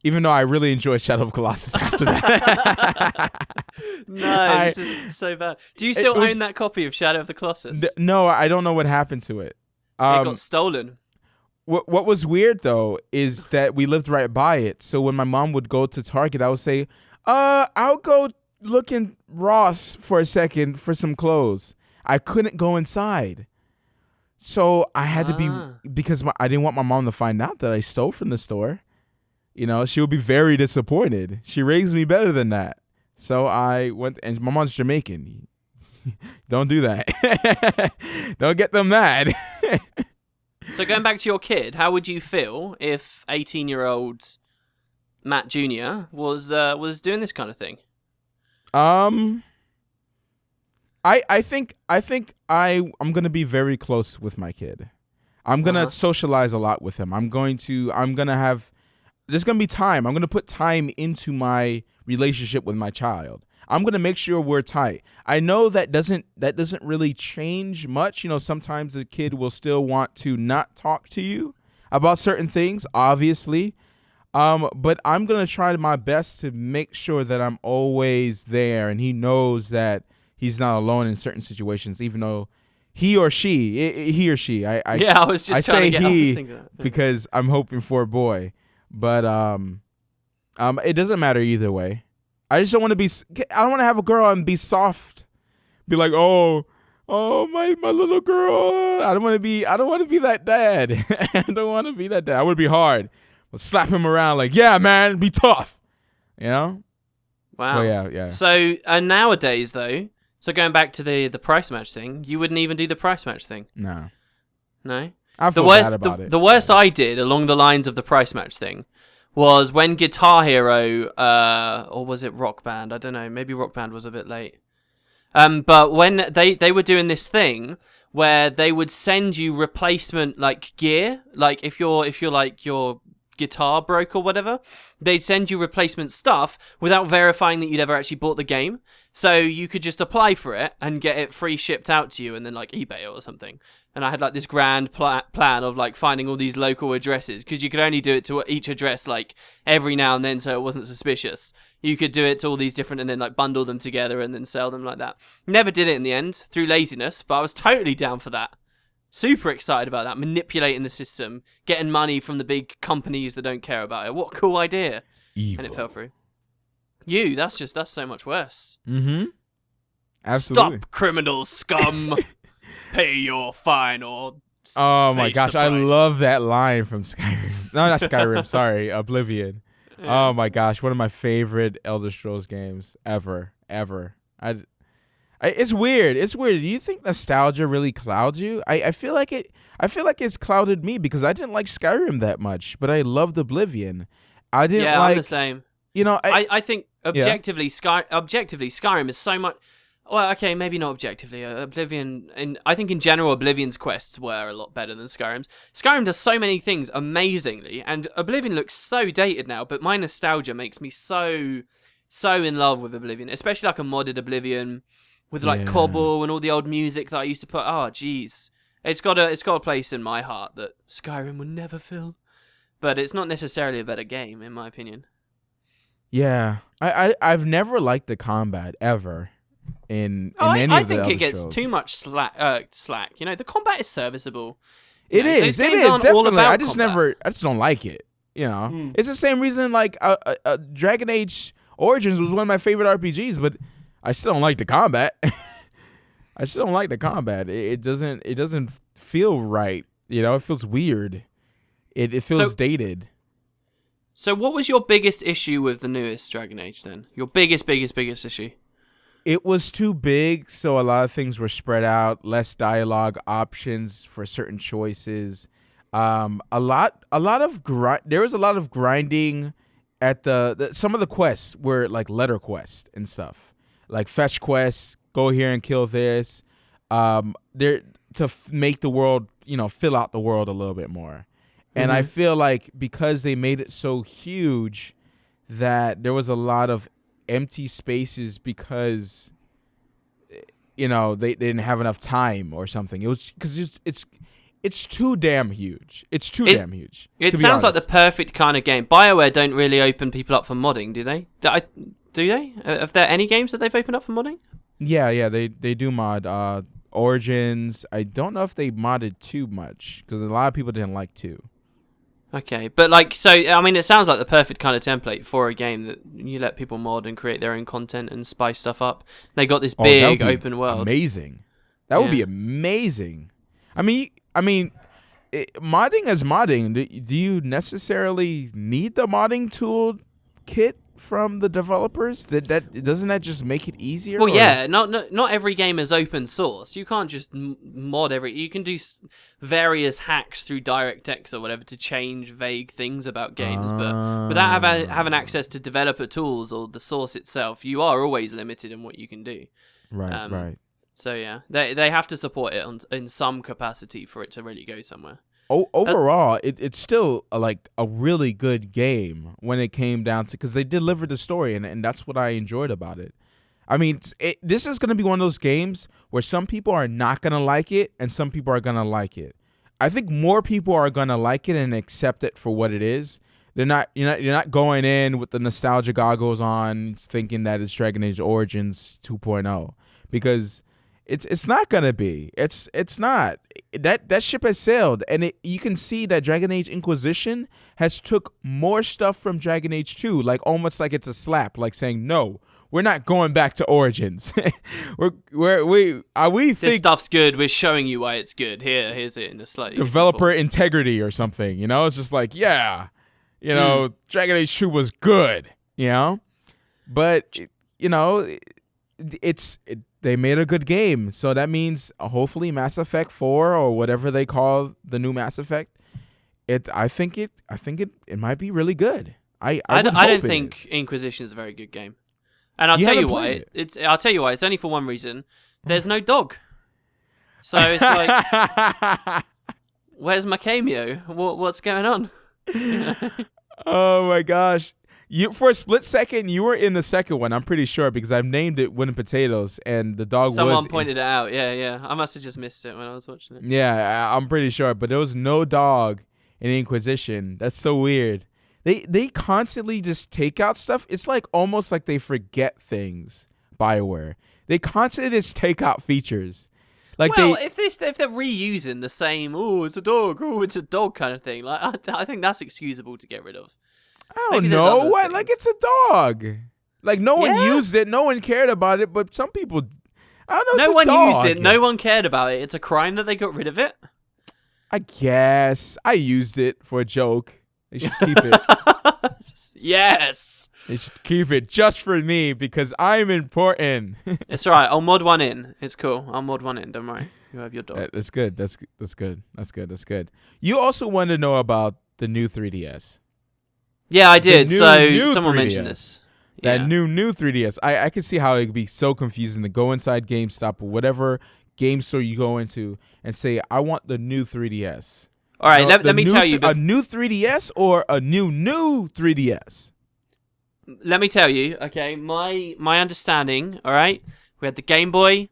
even though I really enjoyed Shadow of Colossus after that. No, this is so bad. Do you still own that copy of Shadow of the Colossus? No, I don't know what happened to it. It got stolen. What was weird though is that we lived right by it. So when my mom would go to Target, I would say, I'll go look in Ross for a second for some clothes. I couldn't go inside. So I had to be, because I didn't want my mom to find out that I stole from the store. She would be very disappointed. She raised me better than that. So I went, and my mom's Jamaican. Don't do that. Don't get them mad. So going back to your kid, how would you feel if 18-year-old Matt Jr. was doing this kind of thing? I think I'm gonna be very close with my kid. I'm gonna socialize a lot with him. There's gonna be time. I'm gonna put time into my relationship with my child. I'm gonna make sure we're tight. I know that doesn't really change much. Sometimes the kid will still want to not talk to you about certain things, obviously. But I'm gonna try my best to make sure that I'm always there, and he knows that he's not alone in certain situations, even though he or she. Yeah, I was just I trying say to get he off the thing. because I'm hoping for a boy, but it doesn't matter either way. I just don't want to be. I don't want to have a girl and be soft, be like, oh, my little girl. I don't want to be that dad. I don't want to be that dad. I would be hard. But slap him around like, yeah, man, be tough. You know? Wow. Well, yeah. So nowadays though, so going back to the price match thing, you wouldn't even do the price match thing. No. No. I feel bad about it. The worst I did along the lines of the price match thing was when Guitar Hero, or was it Rock Band? I don't know. Maybe Rock Band was a bit late. But when they were doing this thing where they would send you replacement like gear, like if you're like your guitar broke or whatever, they'd send you replacement stuff without verifying that you'd ever actually bought the game. So you could just apply for it and get it free shipped out to you, and then like eBay it or something. And I had like this grand plan of like finding all these local addresses, because you could only do it to each address like every now and then, so it wasn't suspicious. You could do it to all these different and then like bundle them together and then sell them like that. Never did it in the end through laziness, but I was totally down for that. Super excited about that, manipulating the system, getting money from the big companies that don't care about it. What a cool idea. Evil. And it fell through. That's so much worse. Mm-hmm. Absolutely. Stop, criminal scum. Pay your fine or oh my face gosh, the I price. love that line from Skyrim. No, not Skyrim, sorry, Oblivion. Yeah. Oh my gosh, one of my favorite Elder Scrolls games ever. It's weird. Do you think nostalgia really clouds you? I feel like it's clouded me because I didn't like Skyrim that much, but I loved Oblivion. I didn't like. I'm the same. You know, I think objectively, Skyrim is so much. Well, okay, maybe not objectively. Oblivion, and I think in general, Oblivion's quests were a lot better than Skyrim's. Skyrim does so many things amazingly, and Oblivion looks so dated now. But my nostalgia makes me so in love with Oblivion, especially like a modded Oblivion with like Cobble and all the old music that I used to put. Oh, jeez, it's got a place in my heart that Skyrim would never fill. But it's not necessarily a better game, in my opinion. Yeah, I've never liked the combat ever. In any I of the think Elder it gets Scrolls. too much slack. You know, the combat is serviceable. It is definitely. I just combat. don't like it. You know, it's the same reason like Dragon Age Origins was one of my favorite RPGs, but I still don't like the combat. It doesn't feel right. You know, it feels weird. It feels dated. So, what was your biggest issue with the newest Dragon Age then? Your biggest issue? It was too big, so a lot of things were spread out, less dialogue options for certain choices. There was a lot of grinding at some of the quests were like letter quests and stuff, like fetch quests, go here and kill this. Make the world, fill out the world a little bit more. And I feel like because they made it so huge that there was a lot of empty spaces because they didn't have enough time or something. It was because it's too damn huge. It's too damn huge. It sounds like the perfect kind of game. BioWare don't really open people up for modding, do they? Do they? Have there any games that they've opened up for modding? Yeah, they do mod Origins. I don't know if they modded too much because a lot of people didn't like 2. Okay, but it sounds like the perfect kind of template for a game that you let people mod and create their own content and spice stuff up. They got this big open world. Amazing. That would be amazing. I mean, modding as modding. Do you necessarily need the modding tool kit from the developers? Doesn't that just make it easier? Well, yeah. Not every game is open source. You can't just mod every. You can do various hacks through DirectX or whatever to change vague things about games, but without having access to developer tools or the source itself, you are always limited in what you can do. Right. Right. So yeah, they have to support it in some capacity for it to really go somewhere. Overall, it's still a really good game when it came down to, because they delivered the story, and that's what I enjoyed about it. I mean, this is going to be one of those games where some people are not going to like it and some people are going to like it. I think more people are going to like it and accept it for what it is You're not going in with the nostalgia goggles on, thinking that it's Dragon Age Origins 2.0, because it's not gonna be. It's not. That ship has sailed, and you can see that Dragon Age Inquisition has took more stuff from Dragon Age 2, like almost like it's a slap, like saying no. We're not going back to Origins. we This think stuff's good. We're showing you why it's good. Here's it in a slightly developer integrity or something. It's just like, yeah, Dragon Age 2 was good. But they made a good game, so that means hopefully Mass Effect 4 or whatever they call the new Mass Effect. I think it might be really good. I don't think Inquisition is a very good game. And I'll tell you why. I'll tell you why. It's only for one reason. There's no dog. So it's like, where's my cameo? What's going on? Oh my gosh! For a split second, you were in the second one. I'm pretty sure, because I've named it Wooden Potatoes, and the dog. Someone pointed it out. Yeah. I must have just missed it when I was watching it. Yeah, I'm pretty sure, but there was no dog in Inquisition. That's so weird. They constantly just take out stuff. It's like almost like they forget things. BioWare. They constantly just take out features. Like if they're reusing the same, it's a dog kind of thing, like I think that's excusable to get rid of. I don't know what. Like, it's a dog. Like, no one used it. No one cared about it. But some people, I don't know. No one dog. used it. No one cared about it. It's a crime that they got rid of it. I guess I used it for a joke. They should keep it. Yes. They should keep it just for me, because I'm important. It's all right. I'll mod one in. It's cool. I'll mod one in. Don't worry. You have your dog. That's good. That's good. You also want to know about the new 3DS. Yeah, I did. So someone 3DS. mentioned this. That new 3DS. I can see how it could be so confusing to go inside GameStop or whatever game store you go into and say, I want the new 3DS. All right, let me tell you. A new 3DS or a new 3DS? Let me tell you, okay, my understanding, all right? We had the Game Boy,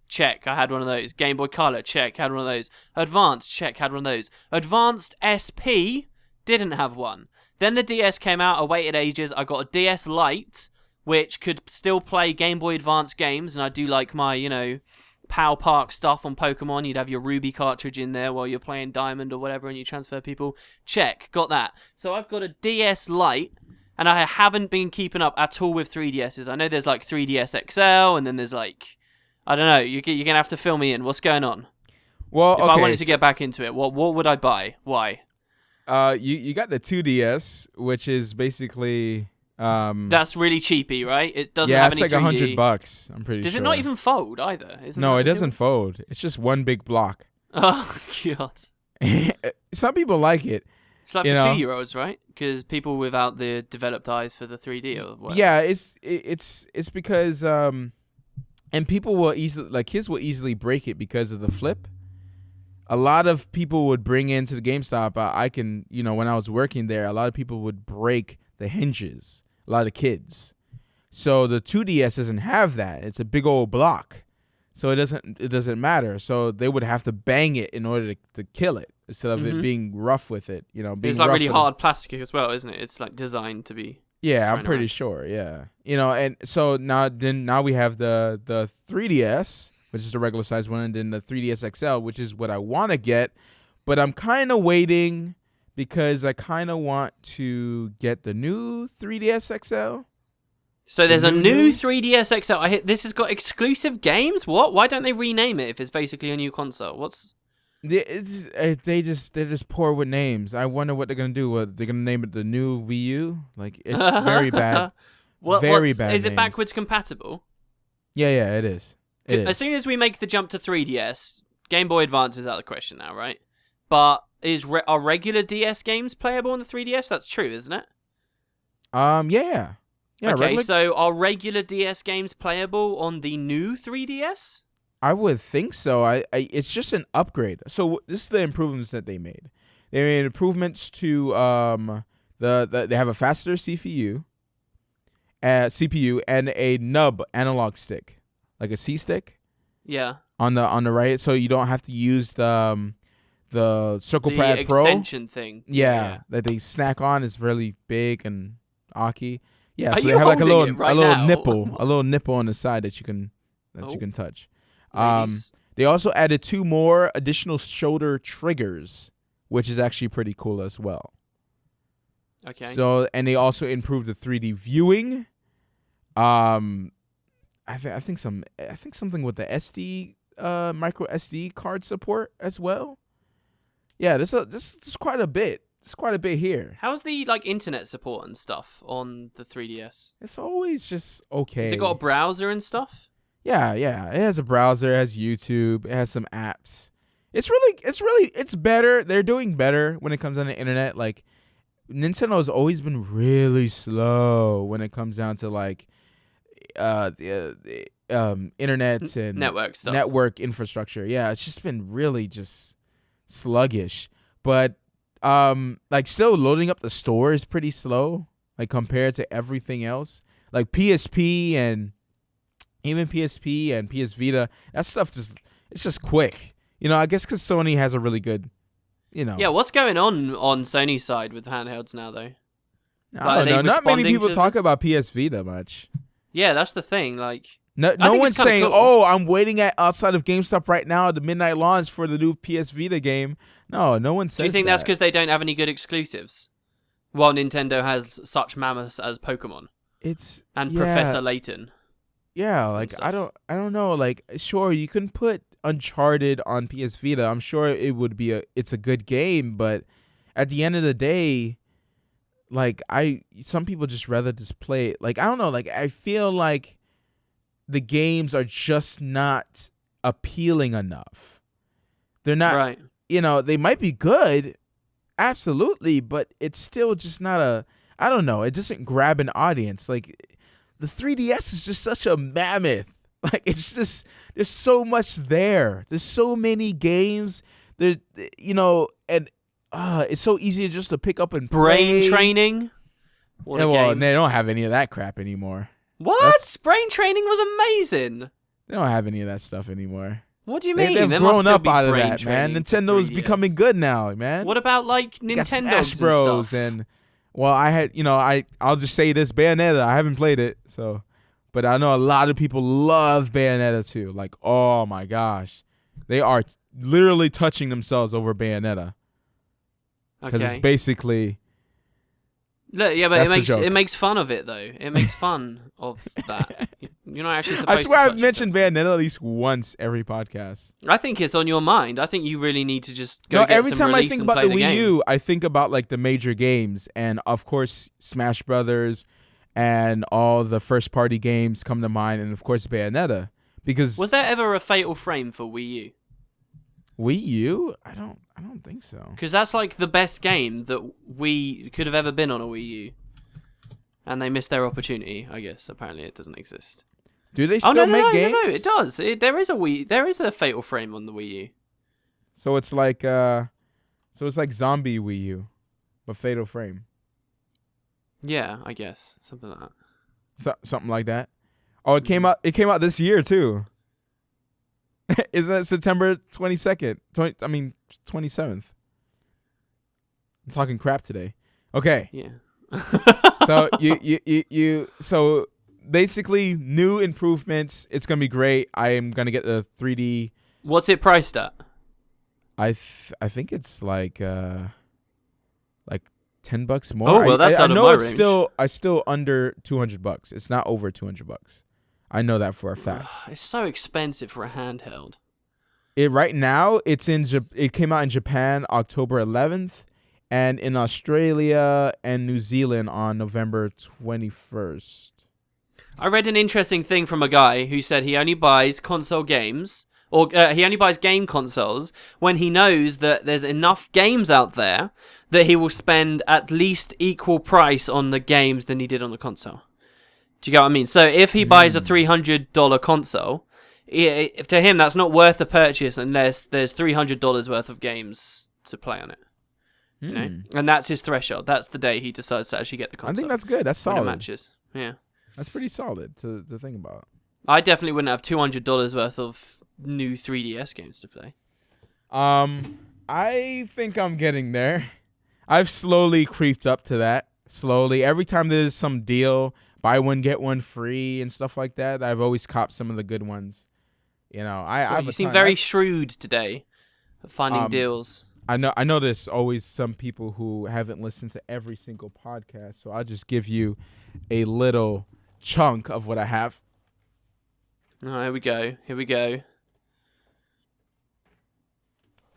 check, I had one of those. Game Boy Color, check, had one of those. Advanced, check, had one of those. Advanced SP, didn't have one. Then the DS came out, I waited ages, I got a DS Lite, which could still play Game Boy Advance games, and I do like my, POW Park stuff on Pokemon. You'd have your Ruby cartridge in there while you're playing Diamond or whatever, and you transfer people. Check, got that. So I've got a DS Lite, and I haven't been keeping up at all with 3DSs. I know there's like 3DS XL, and then there's like, I don't know, you're going to have to fill me in. What's going on? Well, if I wanted to get back into it, what would I buy? Why? You got the 2DS, which is basically... that's really cheapy, right? It doesn't yeah, have it's any like 3D. $100. I'm pretty sure. Does it not even fold either? No, it doesn't fold. It's just one big block. Oh god. Some people like it. It's like for 2-year-olds, right? Because people without the developed eyes for the 3D or whatever. Yeah, it's because and people will easily, like, kids will easily break it because of the flip. A lot of people would bring into the GameStop. When I was working there, a lot of people would break the hinges. A lot of kids. So the 2DS doesn't have that. It's a big old block. So it doesn't matter. So they would have to bang it in order to kill it instead of it being rough with it. Being it's like really hard plastic as well, isn't it? It's like designed to be. Yeah, I'm pretty sure. Yeah, and so now we have the 3DS, which is the regular size one, and then the 3DS XL, which is what I want to get, but I'm kind of waiting because I kind of want to get the new 3DS XL. So there's a new 3DS XL. This has got exclusive games. What? Why don't they rename it if it's basically a new console? What's? They're just poor with names. I wonder what they're gonna do. What, they're gonna name it the new Wii U? Like, it's very bad. Very bad. Is it names. backwards compatible? Yeah, it is. As soon as we make the jump to 3DS, Game Boy Advance is out of the question now, right? But are regular DS games playable on the 3DS? That's true, isn't it? Yeah. Okay, so are regular DS games playable on the new 3DS? I would think so. It's just an upgrade. So this is the improvements that they made. They made improvements to they have a faster CPU and a nub analog stick, like a C stick. Yeah. On the right, so you don't have to use the the Circle The Pad Pro. extension thing. Yeah, that they snack on is really big and arky. Yeah, Are so they you have like a holding it right little now? nipple on the side that you can touch. Ladies. They also added 2 more additional shoulder triggers, which is actually pretty cool as well. Okay. So, and they also improved the 3D viewing. I think something with the SD micro SD card support as well. Yeah, this is quite a bit. It's quite a bit here. How's the like internet support and stuff on the 3DS? It's always just okay. Has it got a browser and stuff? Yeah. It has a browser, it has YouTube, it has some apps. It's better. They're doing better when it comes on the internet. Like Nintendo has always been really slow when it comes down to like the internet and network stuff. Network infrastructure. Yeah, it's just been really just sluggish. But like still loading up the store is pretty slow, like compared to everything else. Like PSP and even PSP and PS Vita, that stuff it's just quick. You know, I guess because Sony has a really good, you know. Yeah, what's going on Sony's side with handhelds now, though? I don't know. Not many people talk about PS Vita much. Yeah, that's the thing. Like, no one's saying, cool. "Oh, I'm waiting outside of GameStop right now at the midnight launch for the new PS Vita game." No one says. Do you think that. That's because they don't have any good exclusives? While Nintendo has such mammoths as Pokemon, Professor Layton. Yeah, like I don't know. Like, sure, you can put Uncharted on PS Vita. I'm sure it's a good game, but at the end of the day, like some people just rather just play it. Like, I don't know. Like, I feel like the games are just not appealing enough. They're not right. You know, they might be good, absolutely, but it's still just not I don't know. It doesn't grab an audience. Like, the 3DS is just such a mammoth. Like, it's just, there's so much there. There's so many games. There, you know, and it's so easy just to pick up and play. Brain training. Yeah, well, they don't have any of that crap anymore. What? Brain training was amazing. They don't have any of that stuff anymore. What do you mean? They've grown up out of that, man. Nintendo's becoming good now, man. What about like Nintendo Smash Bros. And well, I'll just say this: Bayonetta. I haven't played it, but I know a lot of people love Bayonetta too. Like, oh my gosh, they are literally touching themselves over Bayonetta because it's basically. Look, yeah, but it makes fun of it though. It makes fun of that. You're not actually supposed I swear to I've mentioned Bayonetta at least once every podcast. I think it's on your mind. I think you really need to just go. Every time I think about the Wii U, I think about like the major games, and of course Smash Brothers, and all the first party games come to mind, and of course Bayonetta. Because was there ever a fatal frame for Wii U? Wii U? I don't think so. Because that's like the best game that we could have ever been on a Wii U, and they missed their opportunity. I guess apparently it doesn't exist. Do they still make games? No, it does. There is a fatal frame on the Wii U. So it's like zombie Wii U, but fatal frame. Yeah, I guess something like that. Something like that. Oh, it came out. It came out this year too. Isn't it September 22nd? 27th. I'm talking crap today. Okay. Yeah. So so basically new improvements. It's gonna be great. I am gonna get the 3D. What's it priced at? I think it's like $10 more. Oh well, that's out of my range. It's still under $200. It's not over $200. I know that for a fact. It's so expensive for a handheld. Right now it came out in Japan October 11th, and in Australia and New Zealand on November 21st. I read an interesting thing from a guy who said he only buys console games, or he only buys game consoles when he knows that there's enough games out there that he will spend at least equal price on the games than he did on the console. Do you get what I mean? So if he buys a $300 console, to him that's not worth the purchase unless there's $300 worth of games to play on it. You know? And that's his threshold. That's the day he decides to actually get the console. I think that's good. That's solid. Matches. Yeah. That's pretty solid to think about. I definitely wouldn't have $200 worth of new 3DS games to play. I think I'm getting there. I've slowly creeped up to that. Slowly. Every time there's some deal, buy one, get one free and stuff like that, I've always copped some of the good ones. You know, You seem very shrewd today at finding deals. I know there's always some people who haven't listened to every single podcast, so I'll just give you a little chunk of what I have. Oh, here we go. Here we go.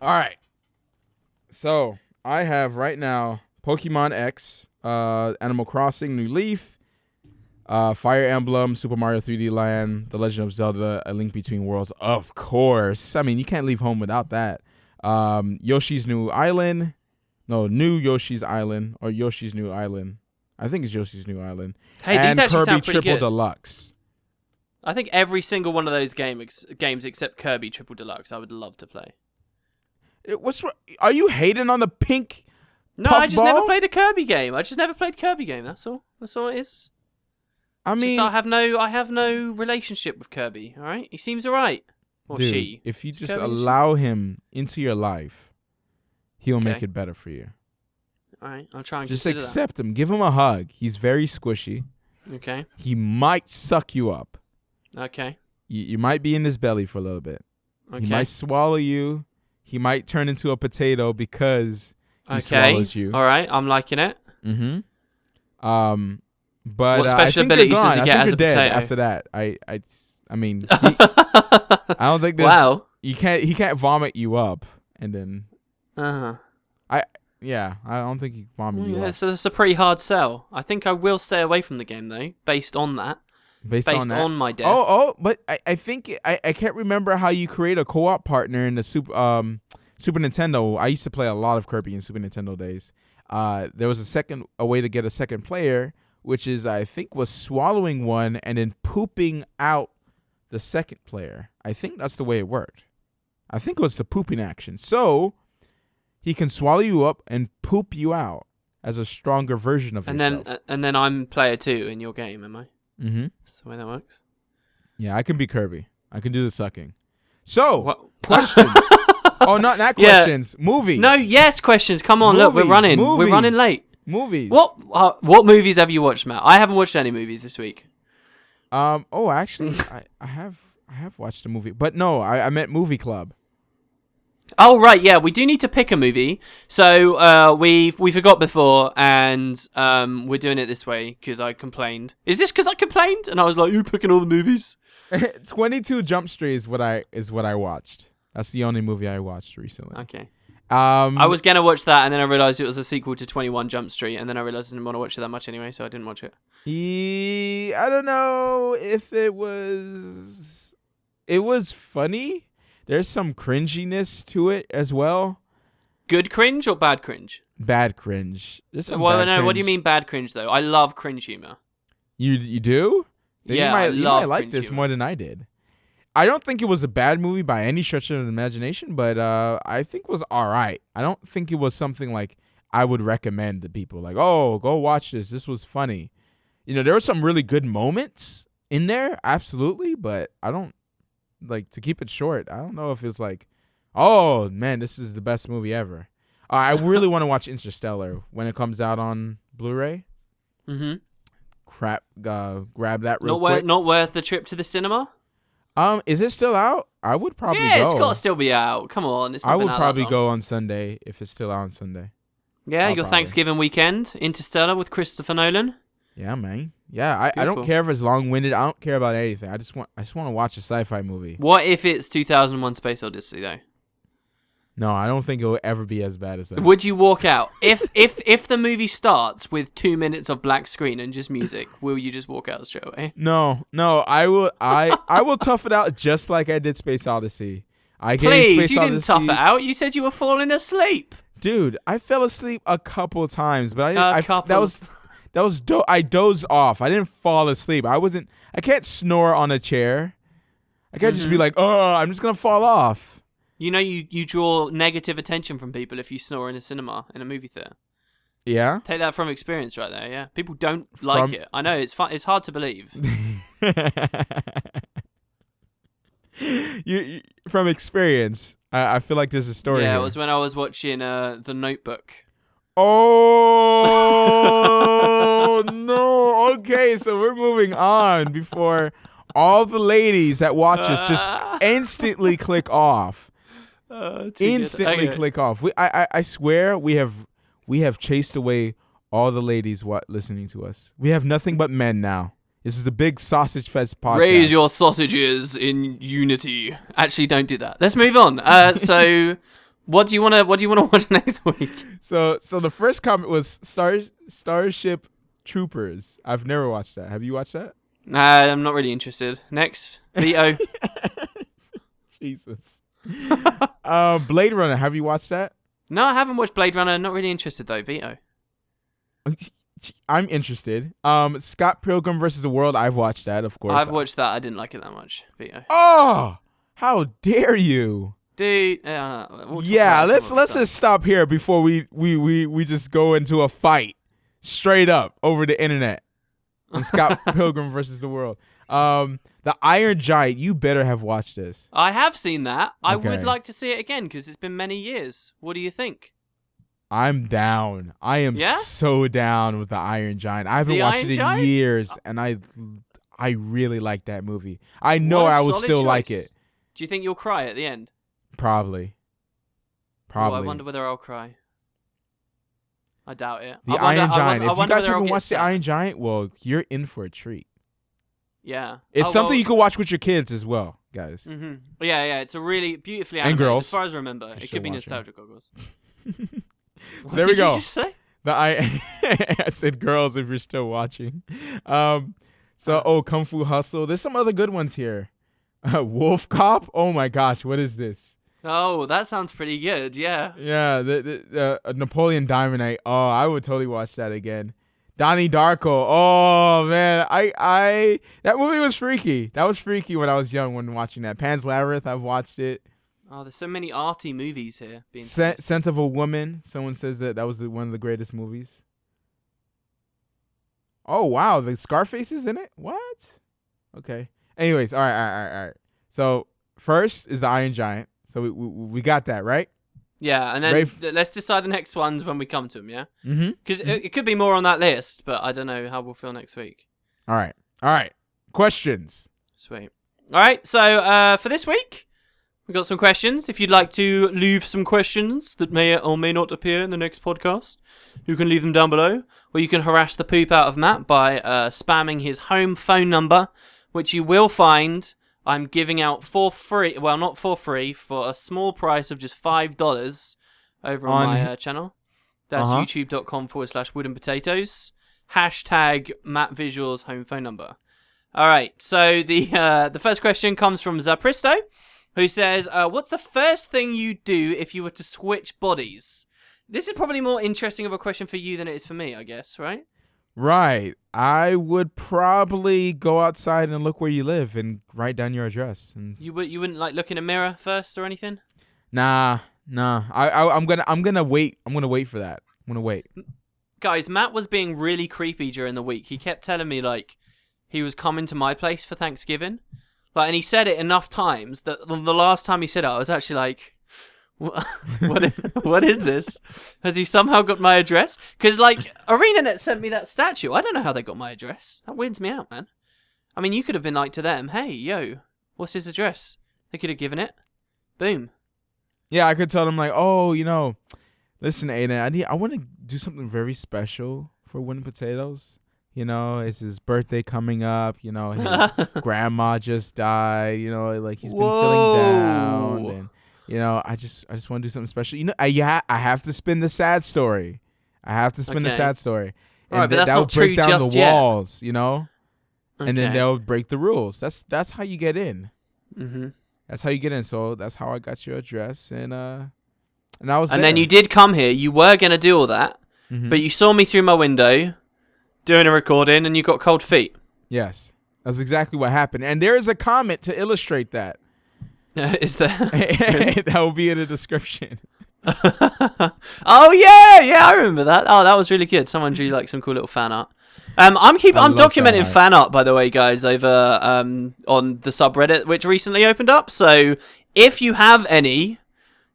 All right. So I have right now Pokemon X, Animal Crossing, New Leaf, Fire Emblem, Super Mario 3D Land, The Legend of Zelda, A Link Between Worlds, of course. I mean, you can't leave home without that. Yoshi's New Island. No, New Yoshi's Island or Yoshi's New Island. I think it's Yoshi's New Island. Hey, and these actually Kirby sound pretty Triple good. Deluxe. I think every single one of those games except Kirby Triple Deluxe I would love to play. Are you hating on the pink No, I just never played a Kirby game. That's all. That's all it is. I mean, I have no relationship with Kirby. All right, he seems alright. Or dude, she. if you Is just Kirby allow him into your life, he'll make Okay. it better for you. All right, I'll try and Just consider accept him. Give him a hug. He's very squishy. that. Okay. He might suck you up. Okay. You might be in his belly for a little bit. Okay. He might swallow you. He might turn into a potato because he swallows you. All right, I'm liking it. Mm-hmm. But What I special think abilities they're does gone. he I get think as a they're dead potato? after that. I mean, I don't think there's. Wow. He can't vomit you up and then. Uh-huh. Yeah, I don't think he can vomit you up. It's a pretty hard sell. I think I will stay away from the game though, based on that. Based on that. on my death. But I think I can't remember how you create a co-op partner in the Super Nintendo. I used to play a lot of Kirby in Super Nintendo days. There was a way to get a second player, which is I think was swallowing one and then pooping out the second player. I think that's the way it worked. I think it was the pooping action. So he can swallow you up and poop you out as a stronger version of yourself. And then I'm player 2 in your game, am I? Mm-hmm. That's the way that works. Yeah, I can be Kirby. I can do the sucking. So, What? question. Oh, not questions. Movies. No, yes, questions. Come on, look, we're running. We're running late. Movies. What movies have you watched, Matt? I haven't watched any movies this week. Oh, actually, I have watched a movie, but no, I meant movie club. Oh right, yeah, we do need to pick a movie. So we forgot before, and we're doing it this way because I complained. Is this because I complained? And I was like, "You picking all the movies?" 22 Jump Street is what I watched. That's the only movie I watched recently. Okay. I was gonna watch that, and then I realized it was a sequel to 21 Jump Street, and then I realized I didn't want to watch it that much anyway, so I didn't watch it. I don't know if it was. It was funny. There's some cringiness to it as well. Good cringe or bad cringe? Bad cringe. There's some Well, bad no. cringe. What do you mean bad cringe though? I love cringe humor. You do? Then Yeah, you I might love like cringe this humor. more than I did. I don't think it was a bad movie by any stretch of the imagination, but I think it was all right. I don't think it was something like I would recommend to people. Like, oh, go watch this. This was funny. You know, there were some really good moments in there, absolutely, but I don't like to keep it short. I don't know if it's like, oh man, this is the best movie ever. I really want to watch Interstellar when it comes out on Blu-ray. Mm-hmm. Grab that real quick. Not worth the trip to the cinema. Is it still out? I would probably go. Yeah, it's got to still be out. Come on, it's not I been would out probably that long. go on Sunday if it's still out on Sunday. Yeah, your probably. Thanksgiving weekend, Interstellar with Christopher Nolan. Yeah, man. Yeah, I don't Beautiful. care if it's long-winded. I don't care about anything. I just want to watch a sci-fi movie. What if it's 2001: Space Odyssey though? No, I don't think it will ever be as bad as that. Would you walk out if the movie starts with 2 minutes of black screen and just music? Will you just walk out straight away? No, I will. I will tough it out just like I did Space Odyssey. I gave Please, Space you didn't Odyssey, tough it out. You said you were falling asleep. dude. I fell asleep a couple times, but I didn't. couple. That was I dozed off. I didn't fall asleep. I can't snore on a chair. I can't just be like, oh, I'm just gonna fall off. You know, you draw negative attention from people if you snore in a cinema, in a movie theater. Yeah. Take that from experience right there, yeah. People don't like it. I know, it's fun. It's hard to believe. you from experience, I feel like there's a story. Yeah, here. it was when I was watching The Notebook. Oh no! Okay, so we're moving on before all the ladies that watch us just instantly click off. Instantly click off. I swear we have chased away all the ladies listening to us. We have nothing but men now. This is a big sausage fest podcast. Raise your sausages in unity. Actually, don't do that. Let's move on. So. What do you want to watch next week? So the first comment was Starship Troopers. I've never watched that. Have you watched that? I'm not really interested. Next, Vito. Jesus. Blade Runner. Have you watched that? No, I haven't watched Blade Runner. Not really interested though. Vito. I'm interested. Scott Pilgrim versus the World. I've watched that, of course. I've watched that. I didn't like it that much. Vito. Oh, how dare you! Dude, let's just stop here before we just go into a fight straight up over the internet on Scott Pilgrim versus the World. The Iron Giant, you better have watched this. I have seen that. Okay. I would like to see it again because it's been many years. What do you think? I'm down. I am so down with the Iron Giant. I haven't watched it in years, and I really like that movie. I know I will still like it. Do you think you'll cry at the end? Probably. Oh, I wonder whether I'll cry. I doubt it. The Iron Giant. If you guys haven't watched The Iron Giant, well, you're in for a treat. Yeah. It's something you can watch with your kids as well, guys. Mm-hmm. Yeah. It's a really beautifully animated. And girls. As far as I remember. It could be nostalgia goggles. So there we go. What did you just say? I said girls if you're still watching. Kung Fu Hustle. There's some other good ones here. Wolf Cop. Oh my gosh, what is this? Oh, that sounds pretty good. Yeah. Yeah, the Napoleon Dynamite. Oh, I would totally watch that again. Donnie Darko. Oh man, I that movie was freaky. That was freaky when I was young when watching that. Pan's Labyrinth. I've watched it. Oh, there's so many arty movies here. Scent of a Woman. Someone says that was one of the greatest movies. Oh wow, the Scarface is in it. What? Okay. Anyways, all right. So first is the Iron Giant. So we got that, right? Yeah, and then let's decide the next ones when we come to them, yeah? Because it could be more on that list, but I don't know how we'll feel next week. All right. Questions. Sweet. All right, so for this week, we got some questions. If you'd like to leave some questions that may or may not appear in the next podcast, you can leave them down below. Or you can harass the poop out of Matt by spamming his home phone number, which you will find I'm giving out for free. Well, not for free, for a small price of just $5 over on my channel. That's youtube.com/woodenpotatoes. Hashtag MattVisuals home phone number. All right, so the first question comes from Zapristo, who says, what's the first thing you'd do if you were to switch bodies? This is probably more interesting of a question for you than it is for me, I guess, right? Right. I would probably go outside and look where you live and write down your address. And you wouldn't like look in a mirror first or anything? Nah. I'm gonna wait. I'm gonna wait for that. I'm gonna wait. Guys, Matt was being really creepy during the week. He kept telling me like he was coming to my place for Thanksgiving. And he said it enough times that the last time he said it, I was actually like, what is this? Has he somehow got my address? Because ArenaNet sent me that statue. I don't know how they got my address. That weirds me out, man. I mean, you could have been like to them, hey, yo, what's his address? They could have given it. Boom. Yeah, I could tell them listen, Aiden, I want to do something very special for Wooden Potatoes. It's his birthday coming up. His grandma just died. He's been feeling down and. I just want to do something special. I have to spin the sad story. The sad story. And right, but that's that will not true break down the just yet. walls, Okay. And then they'll break the rules. That's how you get in. Mm-hmm. That's how you get in. So that's how I got your address, and I was. And then you did come here. You were gonna do all that, but you saw me through my window doing a recording, and you got cold feet. Yes, that's exactly what happened. And there is a comment to illustrate that. Is there? That will be in the description. Oh yeah, I remember that. Oh, that was really good. Someone drew some cool little fan art. I'm love documenting fan fan art, by the way, guys, over on the subreddit, which recently opened up. So if you have any,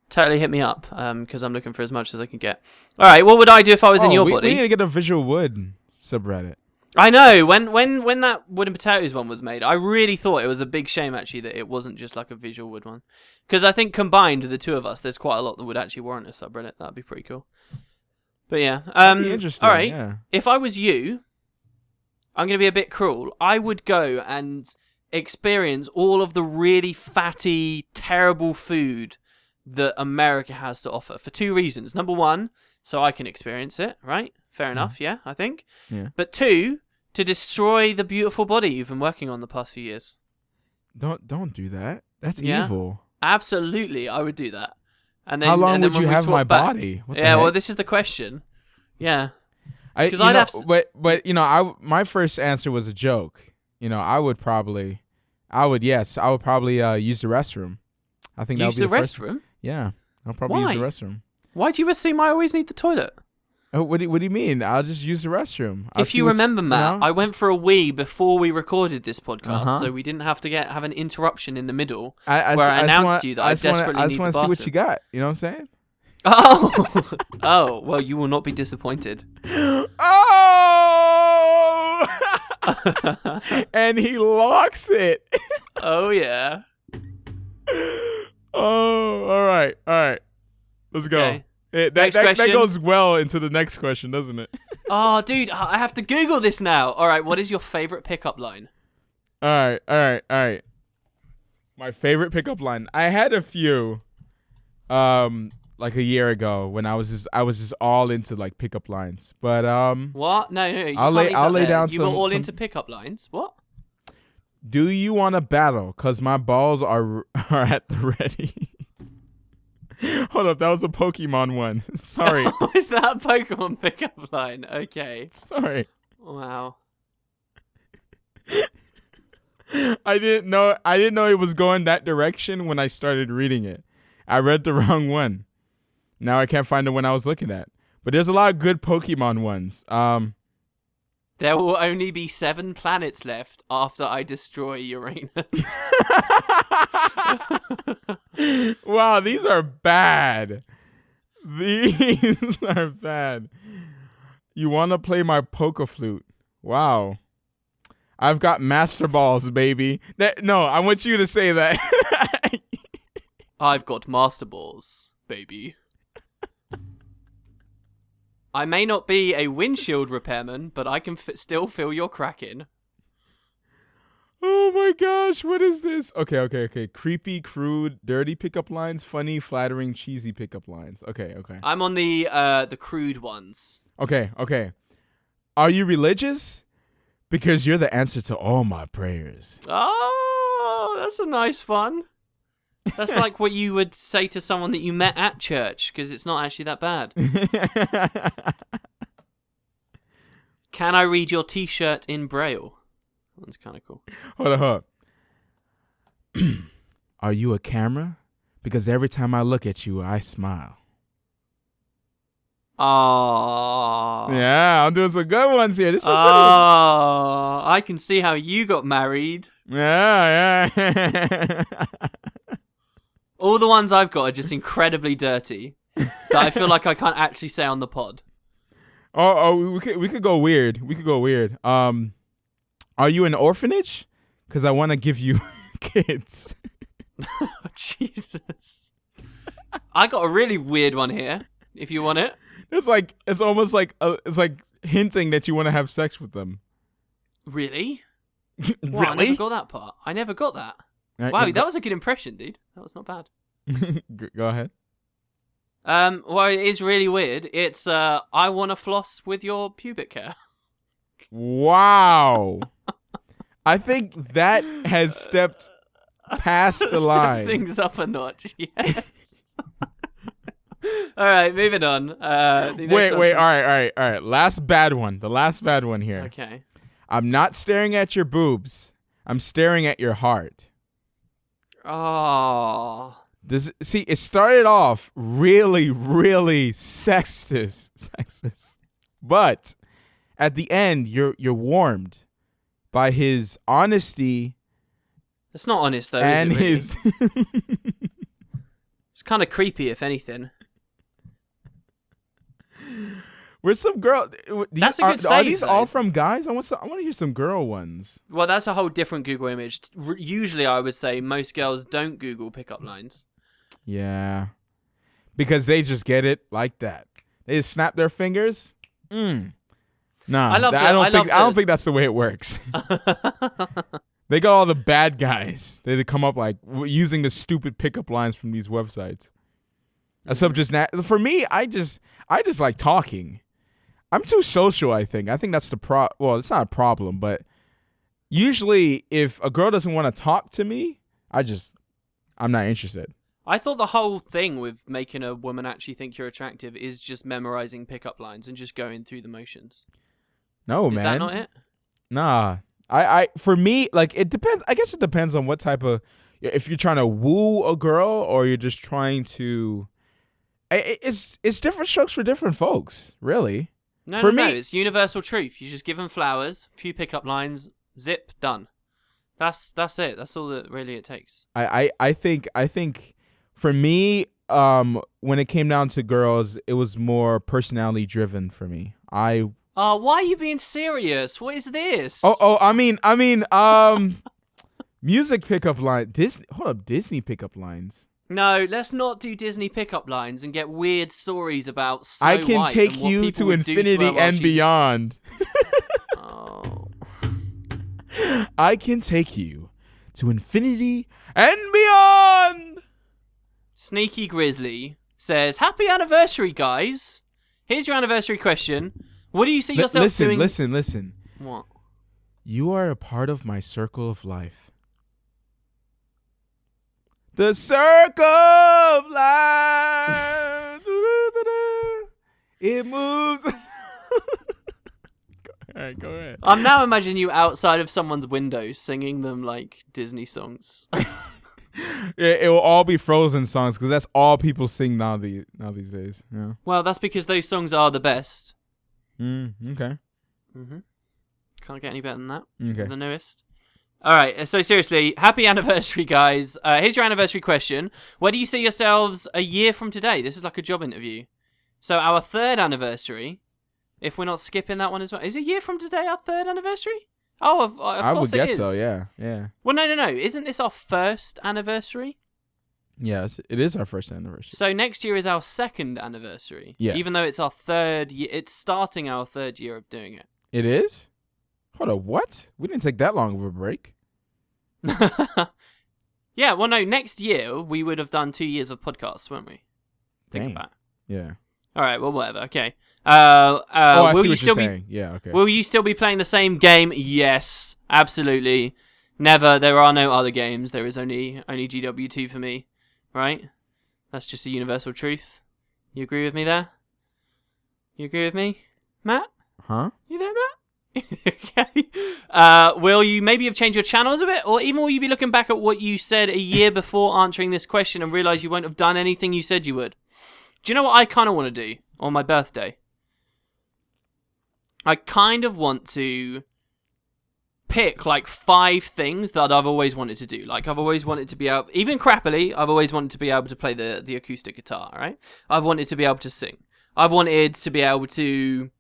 totally hit me up, because I'm looking for as much as I can get. All right, what would I do if I was in your body? We need to get a VisualWood subreddit. I know, when that Wood and Potatoes one was made, I really thought it was a big shame, actually, that it wasn't just like a VisualWood one. Because I think combined, the two of us, there's quite a lot that would actually warrant a subreddit. That'd be pretty cool. But yeah. That'd be interesting, all right, yeah. If I was you, I'm going to be a bit cruel. I would go and experience all of the really fatty, terrible food that America has to offer for two reasons. Number one, so I can experience it, right? Fair enough, yeah, I think. Yeah. But two, to destroy the beautiful body you've been working on the past few years. Don't do that. That's evil. Absolutely, I would do that. And then, how long would when you we have swap my back- body? What the Yeah, well, heck? this is the question. Yeah. But my first answer was a joke. I would probably use the restroom. I think that would Use be the first. restroom? Yeah, I'll probably use the Why? restroom. Why do you assume I always need the toilet? Oh, what do you mean? I'll just use the restroom. If you remember, Matt, I went for a wee before we recorded this podcast, so we didn't have to have an interruption in the middle where I announced to you that I desperately I need just want the to see what bathroom. you got. You know what I'm saying? Oh, well, you will not be disappointed. Oh! And he locks it. Oh, yeah. Oh, all right. Let's go. Okay. That Next question. goes well into the next question, doesn't it? Oh, dude, I have to Google this now. All right, what is your favorite pickup line? All right. My favorite pickup line. I had a few, like a year ago when I was just all into like pickup lines. But What? No. You I'll can't leave lay that there. down You were some- all some- into pickup lines. What? do you want to battle? Cause my balls are at the ready. Hold up, that was a Pokemon one. Sorry. Is that a Pokemon pickup line? Okay. Sorry. Wow. I didn't know it was going that direction when I started reading it. I read the wrong one. Now I can't find the one I was looking at. But there's a lot of good Pokemon ones. There will only be 7 planets left after I destroy Uranus. Wow, these are bad. These are bad. You want to play my poker flute? Wow. I've got master balls, baby. No, I want you to say that. I've got master balls, baby. I may not be a windshield repairman, but I can still feel your cracking. Oh my gosh, what is this? Okay. Creepy, crude, dirty pickup lines, funny, flattering, cheesy pickup lines. Okay. I'm on the crude ones. Okay. Are you religious? Because you're the answer to all my prayers. Oh, that's a nice one. That's like what you would say to someone that you met at church, because it's not actually that bad. Can I read your t-shirt in Braille? That one's kind of cool. Hold up. Are you a camera? Because every time I look at you, I smile. Oh. Yeah, I'm doing some good ones here. This is Oh, I can see how you got married. Yeah. All the ones I've got are just incredibly dirty that I feel like I can't actually say on the pod. We could go weird. Are you an orphanage? Because I want to give you kids. Oh, Jesus. I got a really weird one here, if you want it. It's almost like it's like hinting that you want to have sex with them. Really? Really? Wow, I never got that part. I never got that. Right, Wow, that was a good impression, dude. That was not bad. Go ahead. Well, it is really weird. It's I want to floss with your pubic hair. Wow. I think that has stepped past the line. Things up a notch. Yes. All right, moving on. Wait. All right. Last bad one. The last bad one here. Okay. I'm not staring at your boobs. I'm staring at your heart. Oh. It started off really, really sexist. But at the end, you're warmed by his honesty. It's not honest though, and is it, really? his. It's kind of creepy, if anything. Where's some girl? That's a good Are save, these though. all from guys? I want to hear some girl ones. Well, that's a whole different Google image. Usually, I would say most girls don't Google pickup lines. Yeah, because they just get it like that. They just snap their fingers. Nah, I don't think that's the way it works. They got all the bad guys. They come up like using the stupid pickup lines from these websites. So just for me, I just like talking. I'm too social, I think. I think that's the well, it's not a problem, but usually if a girl doesn't want to talk to me, I'm not interested. I thought the whole thing with making a woman actually think you're attractive is just memorizing pickup lines and just going through the motions. No, man. Is that not it? Nah. For me, like, it depends. I guess it depends on what type of, if you're trying to woo a girl or you're just trying to, it's different strokes for different folks, really. No, it's universal truth. You just give them flowers, a few pickup lines, zip, done. That's it. That's all that really it takes. I think for me, when it came down to girls, it was more personality driven for me. Oh, why are you being serious? What is this? I mean, music pickup line. Disney pickup lines. No, let's not do Disney pickup lines and get weird stories about Snow I can White take and what you people to would do infinity her while and she's- beyond. Oh. I can take you to infinity and beyond. Sneaky Grizzly says, "Happy anniversary, guys. Here's your anniversary question. What do you see yourself doing?" Listen. What? You are a part of my circle of life. The circle of life. It moves. All right, go ahead. I'm now imagining you outside of someone's window singing them like Disney songs. It will all be Frozen songs because that's all people sing now these days. Yeah. Well, that's because those songs are the best. Okay. Can't get any better than that. Okay. The newest. All right, so seriously, happy anniversary, guys. Here's your anniversary question. Where do you see yourselves a year from today? This is like a job interview. So our third anniversary, if we're not skipping that one as well. Is a year from today our third anniversary? Oh, of course I would guess it is. so, yeah. Well, no. Isn't this our first anniversary? Yes, it is our first anniversary. So next year is our second anniversary. Yes. Even though it's our third year. It's starting our third year of doing it. It is? Hold on, what? We didn't take that long of a break. Yeah, well, no, next year we would have done 2 years of podcasts, won't we? Think about it. Yeah. All right, well, whatever. Okay. I see what you're saying. Yeah, okay. Will you still be playing the same game? Yes, absolutely. Never. There are no other games. There is only GW2 for me, right? That's just a universal truth. You agree with me there? You agree with me, Matt? Huh? You there, Matt? Okay. Will you maybe have changed your channels a bit, or even will you be looking back at what you said a year before answering this question and realize you won't have done anything you said you would? Do you know what I kind of want to do on my birthday? I kind of want to pick like 5 things that I've always wanted to do. Like I've always wanted to be able, even crappily, I've always wanted to be able to play the acoustic guitar, right? I've wanted to be able to sing. I've wanted to be able to,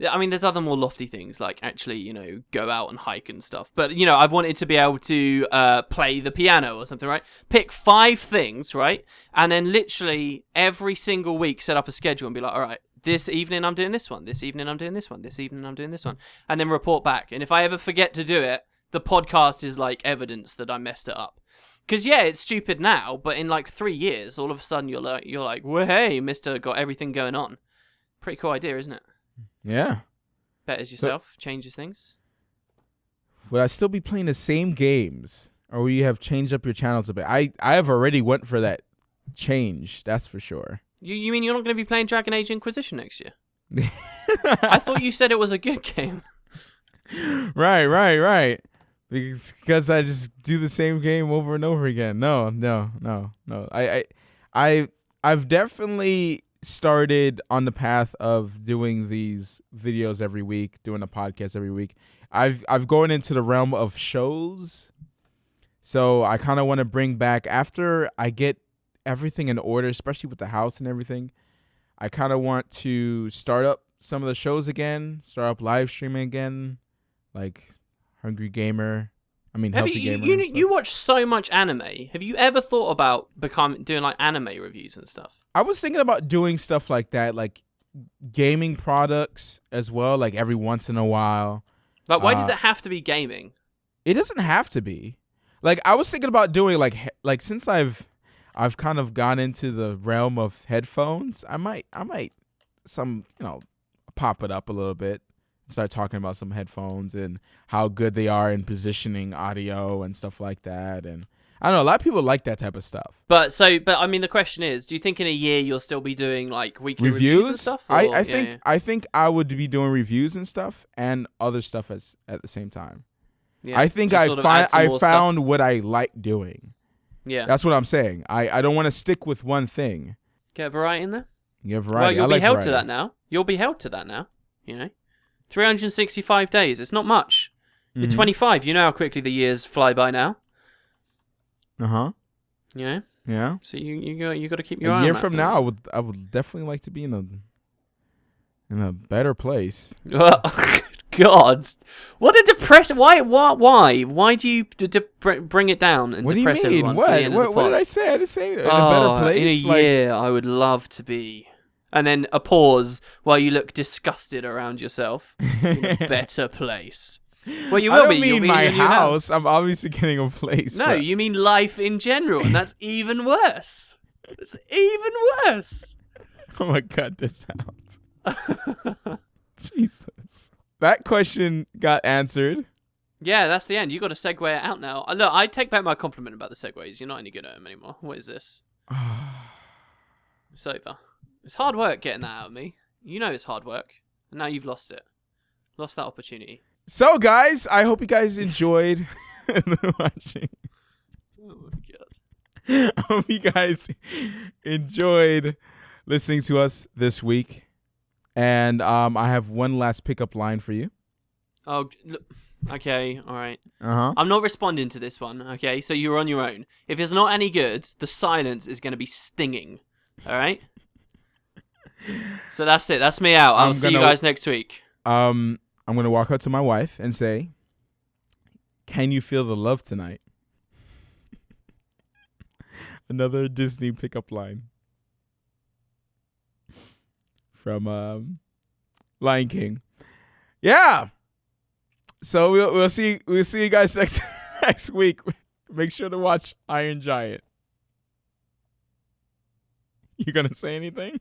I mean, there's other more lofty things like actually, go out and hike and stuff. But, I've wanted to be able to play the piano or something, right? Pick 5 things, right? And then literally every single week set up a schedule and be like, all right, this evening I'm doing this one. This evening I'm doing this one. This evening I'm doing this one. And then report back. And if I ever forget to do it, the podcast is like evidence that I messed it up. Because, yeah, it's stupid now, but in like 3 years, all of a sudden you're like, well, hey, mister, got everything going on. Pretty cool idea, isn't it? Yeah. Betters yourself, changes things. Would I still be playing the same games, or will you have changed up your channels a bit? I have already went for that change, that's for sure. You mean you're not going to be playing Dragon Age Inquisition next year? I thought you said it was a good game. Right. Because I just do the same game over and over again. No. I've definitely started on the path of doing these videos every week, doing a podcast every week, I've gone into the realm of shows. So I kind of want to bring back, after I get everything in order, especially with the house and everything, I kind of want to start up some of the shows again, start up live streaming again, like Healthy Gamer. You watch so much anime. Have you ever thought about doing like anime reviews and stuff? I was thinking about doing stuff like that, like gaming products as well, like every once in a while. But why does it have to be gaming? It doesn't have to be. Like, I was thinking about doing like since I've kind of gone into the realm of headphones, I might pop it up a little bit, start talking about some headphones and how good they are in positioning audio and stuff like that. And I don't know, a lot of people like that type of stuff. But I mean, the question is, do you think in a year you'll still be doing like weekly reviews and stuff? Or? I think I would be doing reviews and stuff and other stuff at the same time. Yeah, I think I found what I like doing. Yeah, that's what I'm saying. I don't want to stick with one thing. Get variety in there. Get variety. Well, you'll be held to that now. You'll be held to that now. 365 days. It's not much. You're 25. You know how quickly the years fly by now. Yeah. So you got to keep your eye on that. A year from now, I would definitely like to be in a better place. God, what a depression! Why do you bring it down and depress everyone? What do you mean? What did I say? I didn't say in a better place. In a year, I would love to be. And then a pause while you look disgusted around yourself. In a better place. Well, you will I don't be. mean You'll be my in your house. I'm obviously getting a place. No, you mean life in general, and that's even worse. It's even worse. Oh my God, this sounds. Jesus. That question got answered. Yeah, that's the end. You got to segue it out now. Look, I take back my compliment about the segues. You're not any good at them anymore. What is this? It's over. It's hard work getting that out of me. You know it's hard work. And now you've lost it. Lost that opportunity. So, guys, I hope you guys enjoyed watching. Oh, my God. I hope you guys enjoyed listening to us this week. And I have one last pickup line for you. Oh, okay, all right. Uh-huh. I'm not responding to this one, okay? So you're on your own. If it's not any good, the silence is going to be stinging, all right? So that's it. That's me out. I'll see you guys next week. I'm going to walk up to my wife and say, "Can you feel the love tonight?" Another Disney pickup line. From Lion King. Yeah. So we'll see you guys next week. Make sure to watch Iron Giant. You gonna say anything?